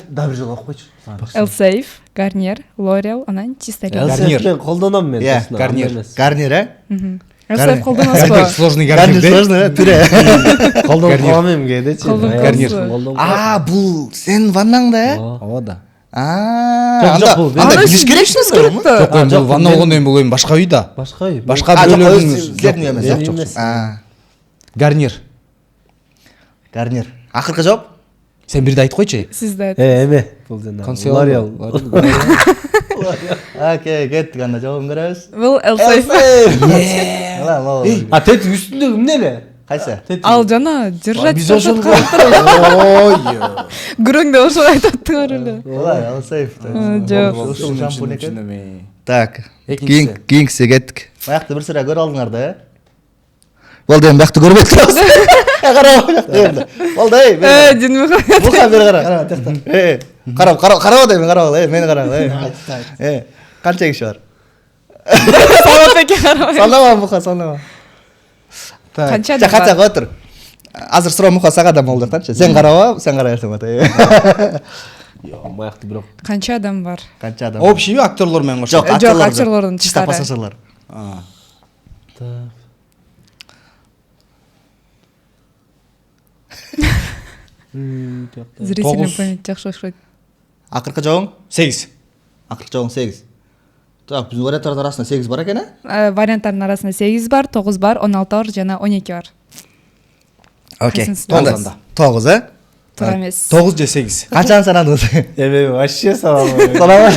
Да бир жолу окуйчу. Elsafe, Garnier, L'Oreal, анан чистая линия. Garnier. Мен колдоном мен. Garnier. Elsafe колдоносузбу? Garnier сложный Garnier де. Сложный, пире. Колдонуп калам эмге дечи. Garnier. Бул сенин ваннаңда, Ооба да. Анда билиш керексиз го. Жок, бул ванна болгондон кийин бул эми башка үй да. Башка үй. Башка бөлөгүн. Силердин эмес. Жок. Garnier. Garnier. Акыркы жооп? Сен бирди айтып койчу. Сиз да Эме. Бул жана L'Oreal. Окей, кеттик анда жолун көрөбүз. бул Элсейф. А тетиң үстүндөгү эмне эле? Кайсы? Ал жана держать Биз ошол күрөңдө ошол айтып аттыңар эле. Ооба, Алсейф. Жок. Ушул шампунь экен. экен. Так. Экинчиси. Кийинкиси кеттик. Баякты бир сыра көрүп алдыңар да, э? Болду, эми баякты көрбөй турабыз. Карабы баякты енді. Болду, Динмухамед. Муха бери кара. Карабы дейм, карабы, мени карабы. Канча киши бар? Салатбекке карабай. Санама Муха, санама. Канча адам Канча бар? отур. Азыр суроо Муха сага да болду канча. Сен караба, сен карайсың ата. Баякты бирок. Канча адам бар? Канча адам? Общий актерлор менен кошо. Жок, Жок, актерлордун чиста тышкары. пассажирлар. Зрительный память жакшы окшойт. Акыркы жоң? 8. Акыркы жоң 8. Так, биздин варианттардын арасында 8 бар экен, Варианттардын арасында 8 бар, 9 бар, 16 бар жана 12 бар. Окей. Кайсынысы? 9, э? Туура эмес. 9 же 8. Канчаны санадыңыз? Эми вообще салам. Санабай.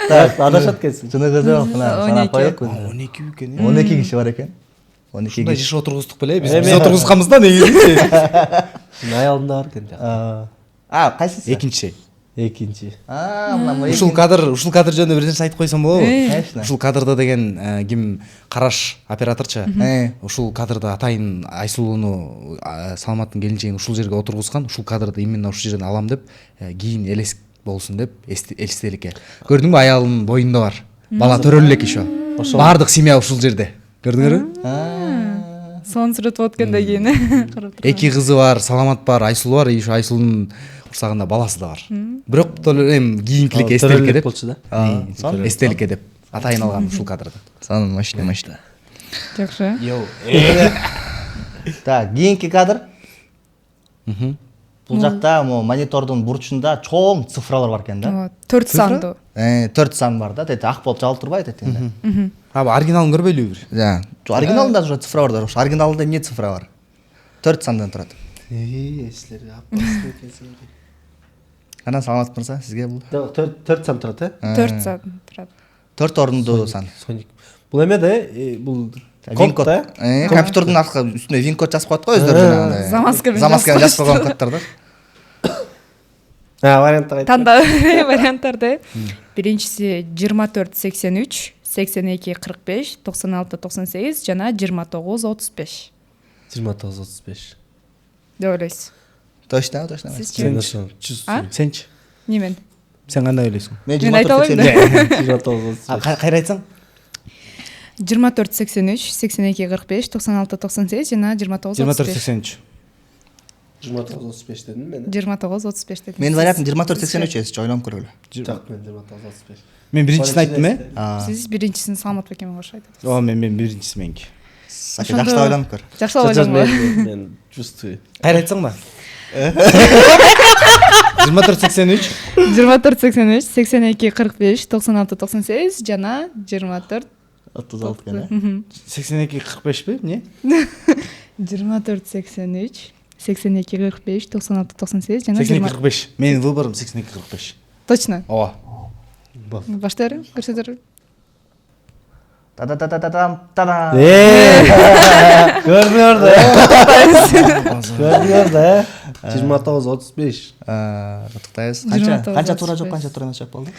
Так, адашат кетсин. Чыныгы жок, мына санап 12. коелук. 12 экен. 12 киши бар экен. 12 Ушундай киши. жиш отургуздук беле, биз отургузганбыз да негизи. Аялымда бар экен. Кайсысы? Экинчи. Экинчи. Мына Ушул кадр жөнүндө бир нерсе айтып койсом болобу? Конечно. Ушул кадрда деген ким Караш операторчу. Ушул кадрда атайын Айсулууну Саламаттын келинчегин ушул жерге отургузган. Ушул кадрды именно ушул жерден алам деп, кийин элес болсун деп, эстеликке. Көрдүңбү, аялынын боюнда бар. Бала төрөлү элек еще. Бардык семья ушул жерде. Көрдүңөрбү? Сон сүрөтүп өткөндөн кийин карап турган. 2 кызы бар, Саламат бар, Айсулуу бар, еще Айсулунун курсагында баласы да бар. Бирок эми кийинкилик эстеликке деп. болчу да. Эстеликке деп атайын алган ушул кадрды. Сон машина. Жакшы. Так, кийинки кадр. Бул жакта монитордун бурчунда чоң цифралар бар экен да. 4 сандуу. 4 сан бар да, тети ак болуп жабылып турбайт этинде. Оригиналын көрбөйлүбү бир? Оригиналында уже цифра бар да, ошо оригиналында эмне цифра бар? 4 сандан турат. Эслерге аппасын экенсиң. Анан Саламат мырза, сизге бул 4 сан турат, 4 сан турат. 4 орунду сан. Бул эме да, бул Вин-код. Компьютердун үстүнө вин-код жазып коет го өздөрү жанагындай. Замаскамен жазып койгон коддор да. Варианттар Танда варианттарды. Биринчиси 24-83, 82-45, 96-98 жана 29-35. 29-35. Деп ойлойсуз. Точно. Сизчи? Сенчи? Немен? Сен кандай ойлойсуң? Мен айта алайын да. 29-35. Кайра айтсаң? 24-83, 82-45, 96-98 жана 29-35. 24-83. 29-35 дедим мен. 29-35 дедим. Мен вариантын 24-83 эсичи ойлонуп көрөлү. Жок, мен 29-35. Мен биринчисин айттым, Сиз биринчисин Саламат бекеме кош айтасыз. Мен биринчиси меники. Жакшы ойлонуп көр. Жакшы ойлонгула. Мен чувствую. Кайра айтсаң да? 24-83. 24-83, 82-45, 96-98 жана 24 36 экен. 82-45 бе? Не? 24-83, 82-45, 96-98 жана 82-45. Менин выборум 82-45. Точно. Ооба. Баштары көрсөтөр. Та-та-та-та-там. Көрүнөр да. 29-35. Куттуктайбыз. 29-35. Канча туура жооп, канча туура эмес жооп болду?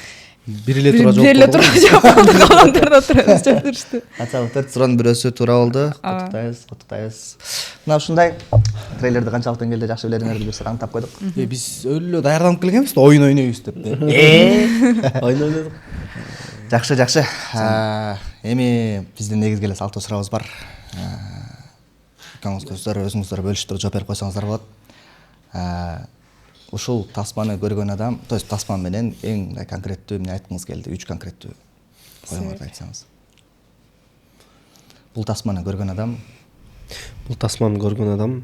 Бир эле туура жооп. Бир эле туура жооп болду, калгандары туура эмес жооп беришти. Канча 4 суроонун бирөөсү туура болду. Куттуктайбыз. Мына ушундай трейлерди канчалык деңгээлде жакшы билериңерди бир сыраң тап койдук. Биз өлө даярданып келгенбиз да, оюн ойнойбуз деп. Ойнойдук. Жакшы. Эми биздин негизги эле салттуу сурообуз бар. Өзүңүздөр бөлүшүп жооп берип койсоңуздар болот. Ушул тасманы көргөн адам, то есть тасма менен эң конкреттүү эмне айткыңыз келди? 3 конкреттүү оюңарды айтсаңыз. Бул тасманы көргөн адам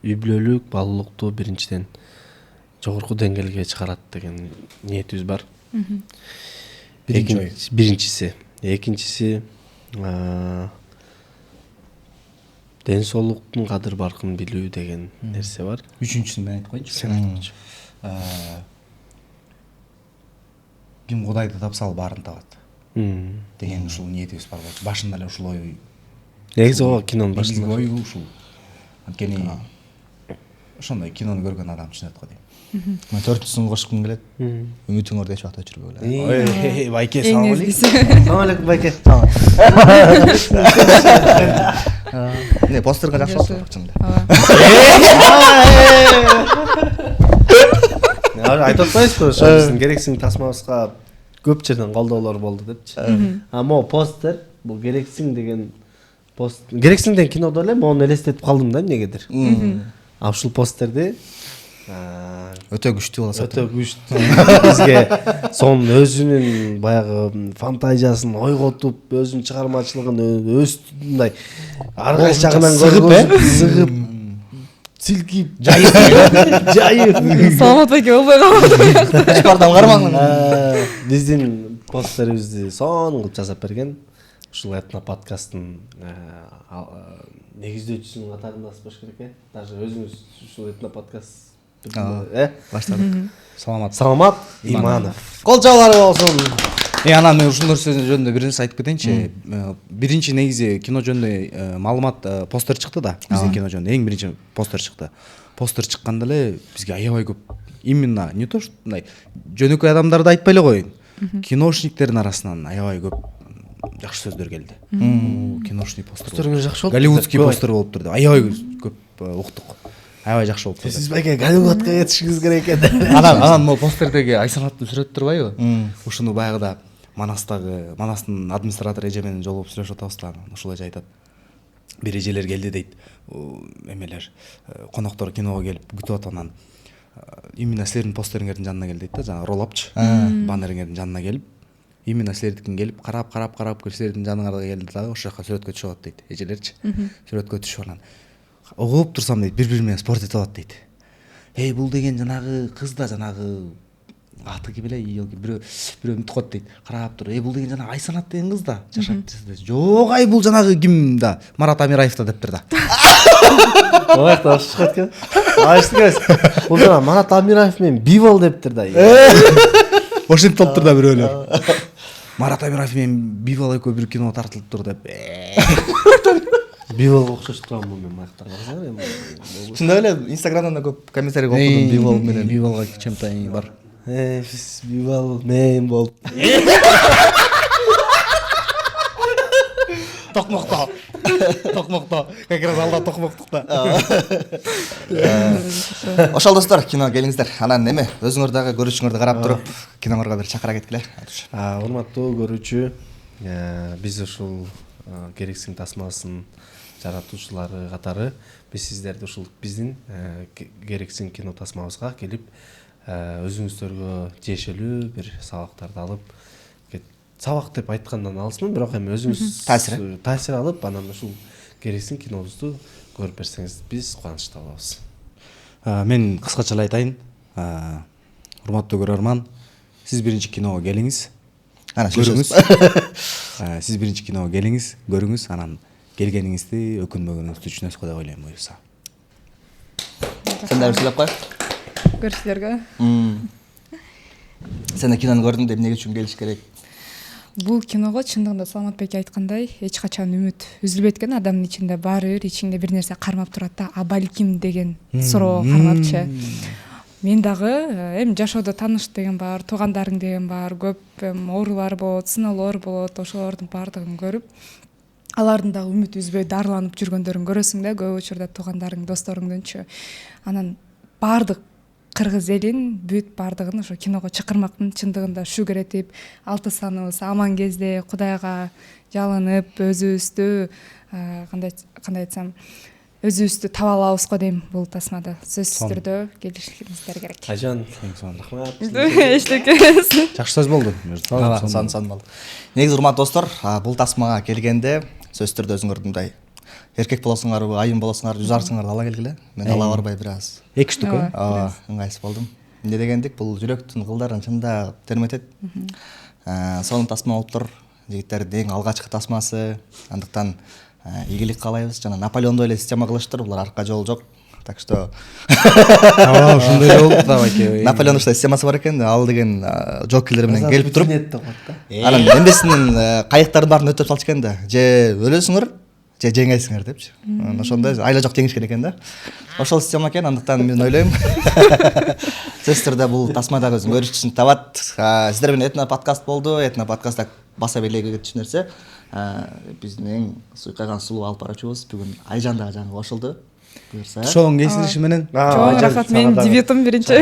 үй бүлөлүк, балалыктуу биринчиден жогорку деңгээлге чыгарат деген ниетибиз бар. Биринчиси. Экинчиси ден соолуктун кадыр баркын билүү деген нерсе бар. Үчүнчүсүн мен айтып койчу. Сен айтчы. ким Кудайды тапса ал баарын табат деген ушул ниетибиз бар болчу. Башында эле ушул ой. негизи ого кинонун Негизги башында ой ушул. Анткени ошондой кинону көргөн адам түшүнөт го дейм. Мен 4-сүн кошкум келет. Үмүтүңөрдү эч убакта өчүрбөй эле. байке Эң салам элгиси. алейкум. Алейкум байке. Не, постерге жакшы болуп атат чынында. Айтып атпайбызбы ошо биздин керексиң тасмабызга көп жерден колдоолор болду депчи. А могу постер бул керексиң деген керексиң деген кинодо эле мону элестетип калдым да эмнегедир. А ушул постерди Өтө күчтүү болот. өтө күчтүү бизге сонун өзүнүн баягы фантазиясын ойготуп, өзүнүн чыгармачылыгын мындай ар кайсы жагынан көргөзүп, сыгып, силкип, жайып. Саламат байке болбой калды. Эч бардам кармаңын. Биздин постерибизди сонун кылып жасап берген ушул этно подкасттын негиздөөчүсүнүн катарында болуш керек. Даже өзүңүз ушул этно подкаст Баштадык. Саламат Иманов. Кол жаалары болсун. Анан мен ушул нерсе жөнүндө бир нерсе айтып кетейинчи. Биринчи негизи кино жөнүндө маалымат постер чыкты да. Биздин кино жөнүндө эң биринчи постер чыкты. Постер чыкканда эле бизге аябай көп именно не то что мындай жөнөкөй адамдарды айтпай эле коеюн. Киношниктердин арасынан аябай көп жакшы сөздөр келди. Киношник постер. Постериңер жакшы болуп. Голливудский постер болуптур деп аябай көп уктук. Аябай жакшы болуптур. Сиз байке Голливудка кетишиңиз керек экен. Анан могу постердеги Айсанаттын сүрөтү турбайбы? Ушуну баягыда Манастын администратору эже менен жолугуп сүйлөшүп атабыз да. Ушул эже айтат. Бир эжелер келди дейт. Эмелер коноктор киного келип күтүп атат анан. Именно силердин постериңердин жанына келди дейт да, жана роллапчы. Баннериңердин жанына келип, именно силердикин келип карап силердин жаныңарга келди дагы ошол жака сүрөткө түшүп атат дейт. Эжелерчи. Сүрөткө түшүп анан угуп турсам дейт, бири менен спорт этип атат дейт. Бул деген жанагы кыз да жанагы аты ким эле, бирөө үмүт кот дейт. Карап туруп, бул деген жанагы Айсанат деген кыз да, жашап жүрсө. Жок, бул жанагы ким да, Марат Амираев да дептир да. Ой, таш чыгат экен. Айсыңыз. Бул жана Марат Амираев менен Бивол дептир да. Ошентип топтур да бирөөлөр. Марат Амираев менен Бивол экөө бир кино тартылыптыр деп. Биволго окшош турган бул мен мактар бар. Чындап эле Инстаграмдан да көп комментарий окудум Бивол менен. Биволго чем-то бар. Биз Бивол мен болуп. Токмокто. Как раз алда токмоктукта. Ошол достор, кино келиңиздер. Анан эме, өзүңөр дагы көрүүчүңөрдү карап туруп, киноңорго бир чакыра кеткиле. Урматтуу көрүүчү, биз ушул керексиң тасмасын жаратуучулары катары биз сиздерди ушул биздин керексиң кино тасмабызга келип өзүңүздөргө тиешелүү бир сабактарды алып, сабак деп айткандан алысмын, бирок эми өзүңүз таасир алып, анан ушул керексиң кинобузду көрүп берсеңиз биз кубанычта болобуз. Мен кыскача эле айтайын. Урматтуу көрөрман, сиз биринчи киного келиңиз. Көрүңүз. Сиз биринчи киного келиңиз, көрүңүз, анан келгениңизди өкүнбөгөнүңүздү түшүнөсүз го деп ойлойм, буюрса. Сен да бир сүйлөп кой. Көрүшүлөргө. Сен да кинону көрдүң деп эмне үчүн келиш керек? Бул киного чындыгында Саламат байке айткандай, эч качан үмүт үзүлбөйт экен. Адамдын ичинде баары бир ичиңде бир нерсе кармап турат да, а балким деген суроо кармапчы. Мен дагы эми жашоодо тааныш деген бар, туугандарың деген бар, көп оорулар болот, сыноолор болот, ошолордун баардыгын көрүп, алардын дагы үмүт үзбөй дарыланып жүргөндөрүн көрөсүң да, көп учурда туугандарың, досторуңдунчу. Анан баардык кыргыз элин бүт баардыгын ошо киного чакырмактын чындыгында шүгүр этип, 6 саныбыз аман кезде Кудайга жалынып, өзүбүздү кандай айтсам, өзүбүздү таба алабыз го дейм бул тасмада. Сөзсүз түрдө келишиңиздер керек. Айжан, рахмат. Эчтекебиз. Жакшы сөз болду. Сан болду. Негизи урматтуу достор, бул тасмага келгенде сөзсүз түрдө өзүңөрдү мындай эркек болосуңарбы, айым болосуңар, жүз арсыңарды ала келгиле. Мен ала барбай бир аз. Эки штук, ыңгайсыз болдум. Эмне дегендик, бул жүрөктүн кылдарын чында терметет. Сонун тасма болуптур. Жигиттердин эң алгачкы тасмасы. Андыктан ийгилик каалайбыз. Жана Наполеондой эле система кылыштыр. Булар арка жол жок. Так что ооба ошондой эле болду да байке. Наполеоновчтой системасы бар экен, ал деген жоокерлер менен келип туруп анан эмесинин кайыктардын баарын өтөп салчу экен да. Же өлөсүңөр, же жеңесиңер депчи. Ошондой айла жок жеңишкен экен да. Ошол система экен, андыктан мен ойлойм сөзсүздө бул тасмадагы өзүнүн көрүшүн табат. Сиздер менен Этно подкаст болду. Этно подкастта баса белеги кетчү нерсе биздин эң суйкайган сулуу алып баруучубуз бүгүн Айжан дагы жаңы кошулду. Буюрса. Шоунун кесилиши менен. Чоң рахмат, менин дебютум биринчи.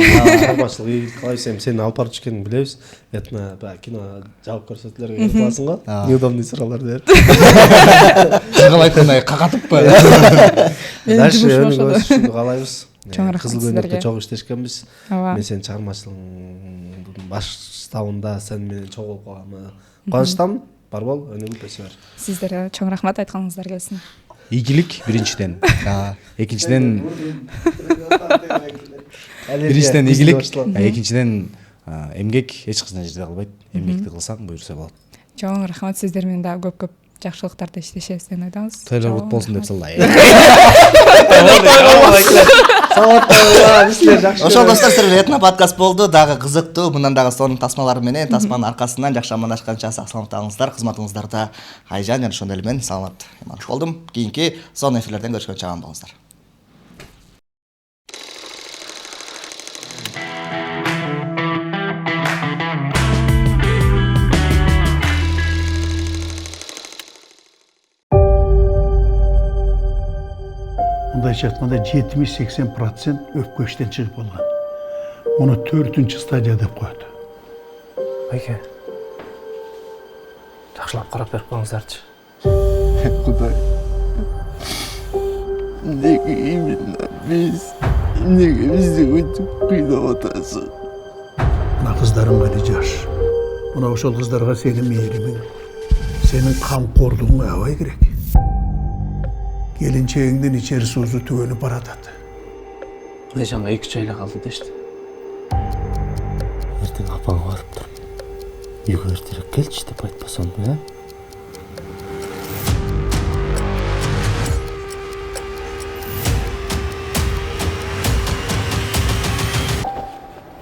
Башылык калай сени алып барчу экенин билебиз. Этно кино жабык көрсөтүүлөргө келип каласың го. Неудобный суроолорду берип. Калай айткандай какатыппы. Дальше өнүгүшүңдү каалайбыз. Чоң рахмат Кызыл сиздерге. көйнөктө чогуу иштешкенбиз. Ооба. Мен сенин чыгармачылыгыңдын баштабында сен менен чогуу болуп калганыма кубанычтамын. Бар бол, өнүгүп өсө бер. Сиздерге чоң рахмат, айтканыңыздар келсин. Ийгилик биринчиден. Экинчиден ийгилик, экинчиден эмгек эч кандай жерде калбайт. Эмгекти кылсаң буюрса болот. Чоң рахмат, сиздер менен дагы көп жакшылыктарды иштешебиз деп ойдобуз. Тойлор кут болсун деп саллай. Ошол достор, сиздер менен Этно подкаст болду. Дагы кызыктуу, мындан дагы сонун тасмалар менен, тасманын аркасынан жакшы амандашканча саламаттаңыздар. Кызматыңыздарда Айжан жана ошондой эле мен саламат Иманов болдум. Кийинки сон эфирлерден көрүшкөнчө аман болуңуздар. Мындайча айтканда 70-80% өпкөчтөн чыгып болгон. Муну 4-чү стадия деп коет. Байке. Жакшылап карап берип коюңуздарчы. Кудай. Неге именно биз? Неге бизди өйтүп кыйнап атасың? Мына кыздарың эле жаш. Мына ошол кыздарга сенин мээримиң, сенин камкордугуң аябай керек. Келинчегиңдин ичери суусу түгөнүп баратат. Айжанга 2-3 айла калды дешти. Эртең апаңа барып туруп. Үйгө эртерээк келчи деп айтпасамбы,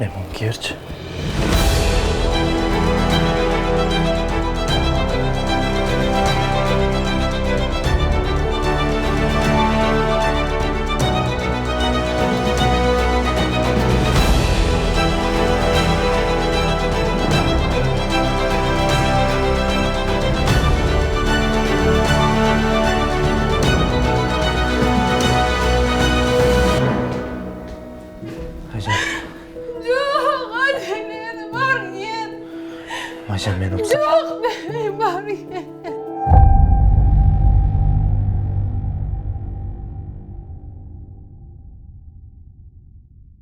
Мемун кийерчи. Ayşen beni Yok, ben var ya.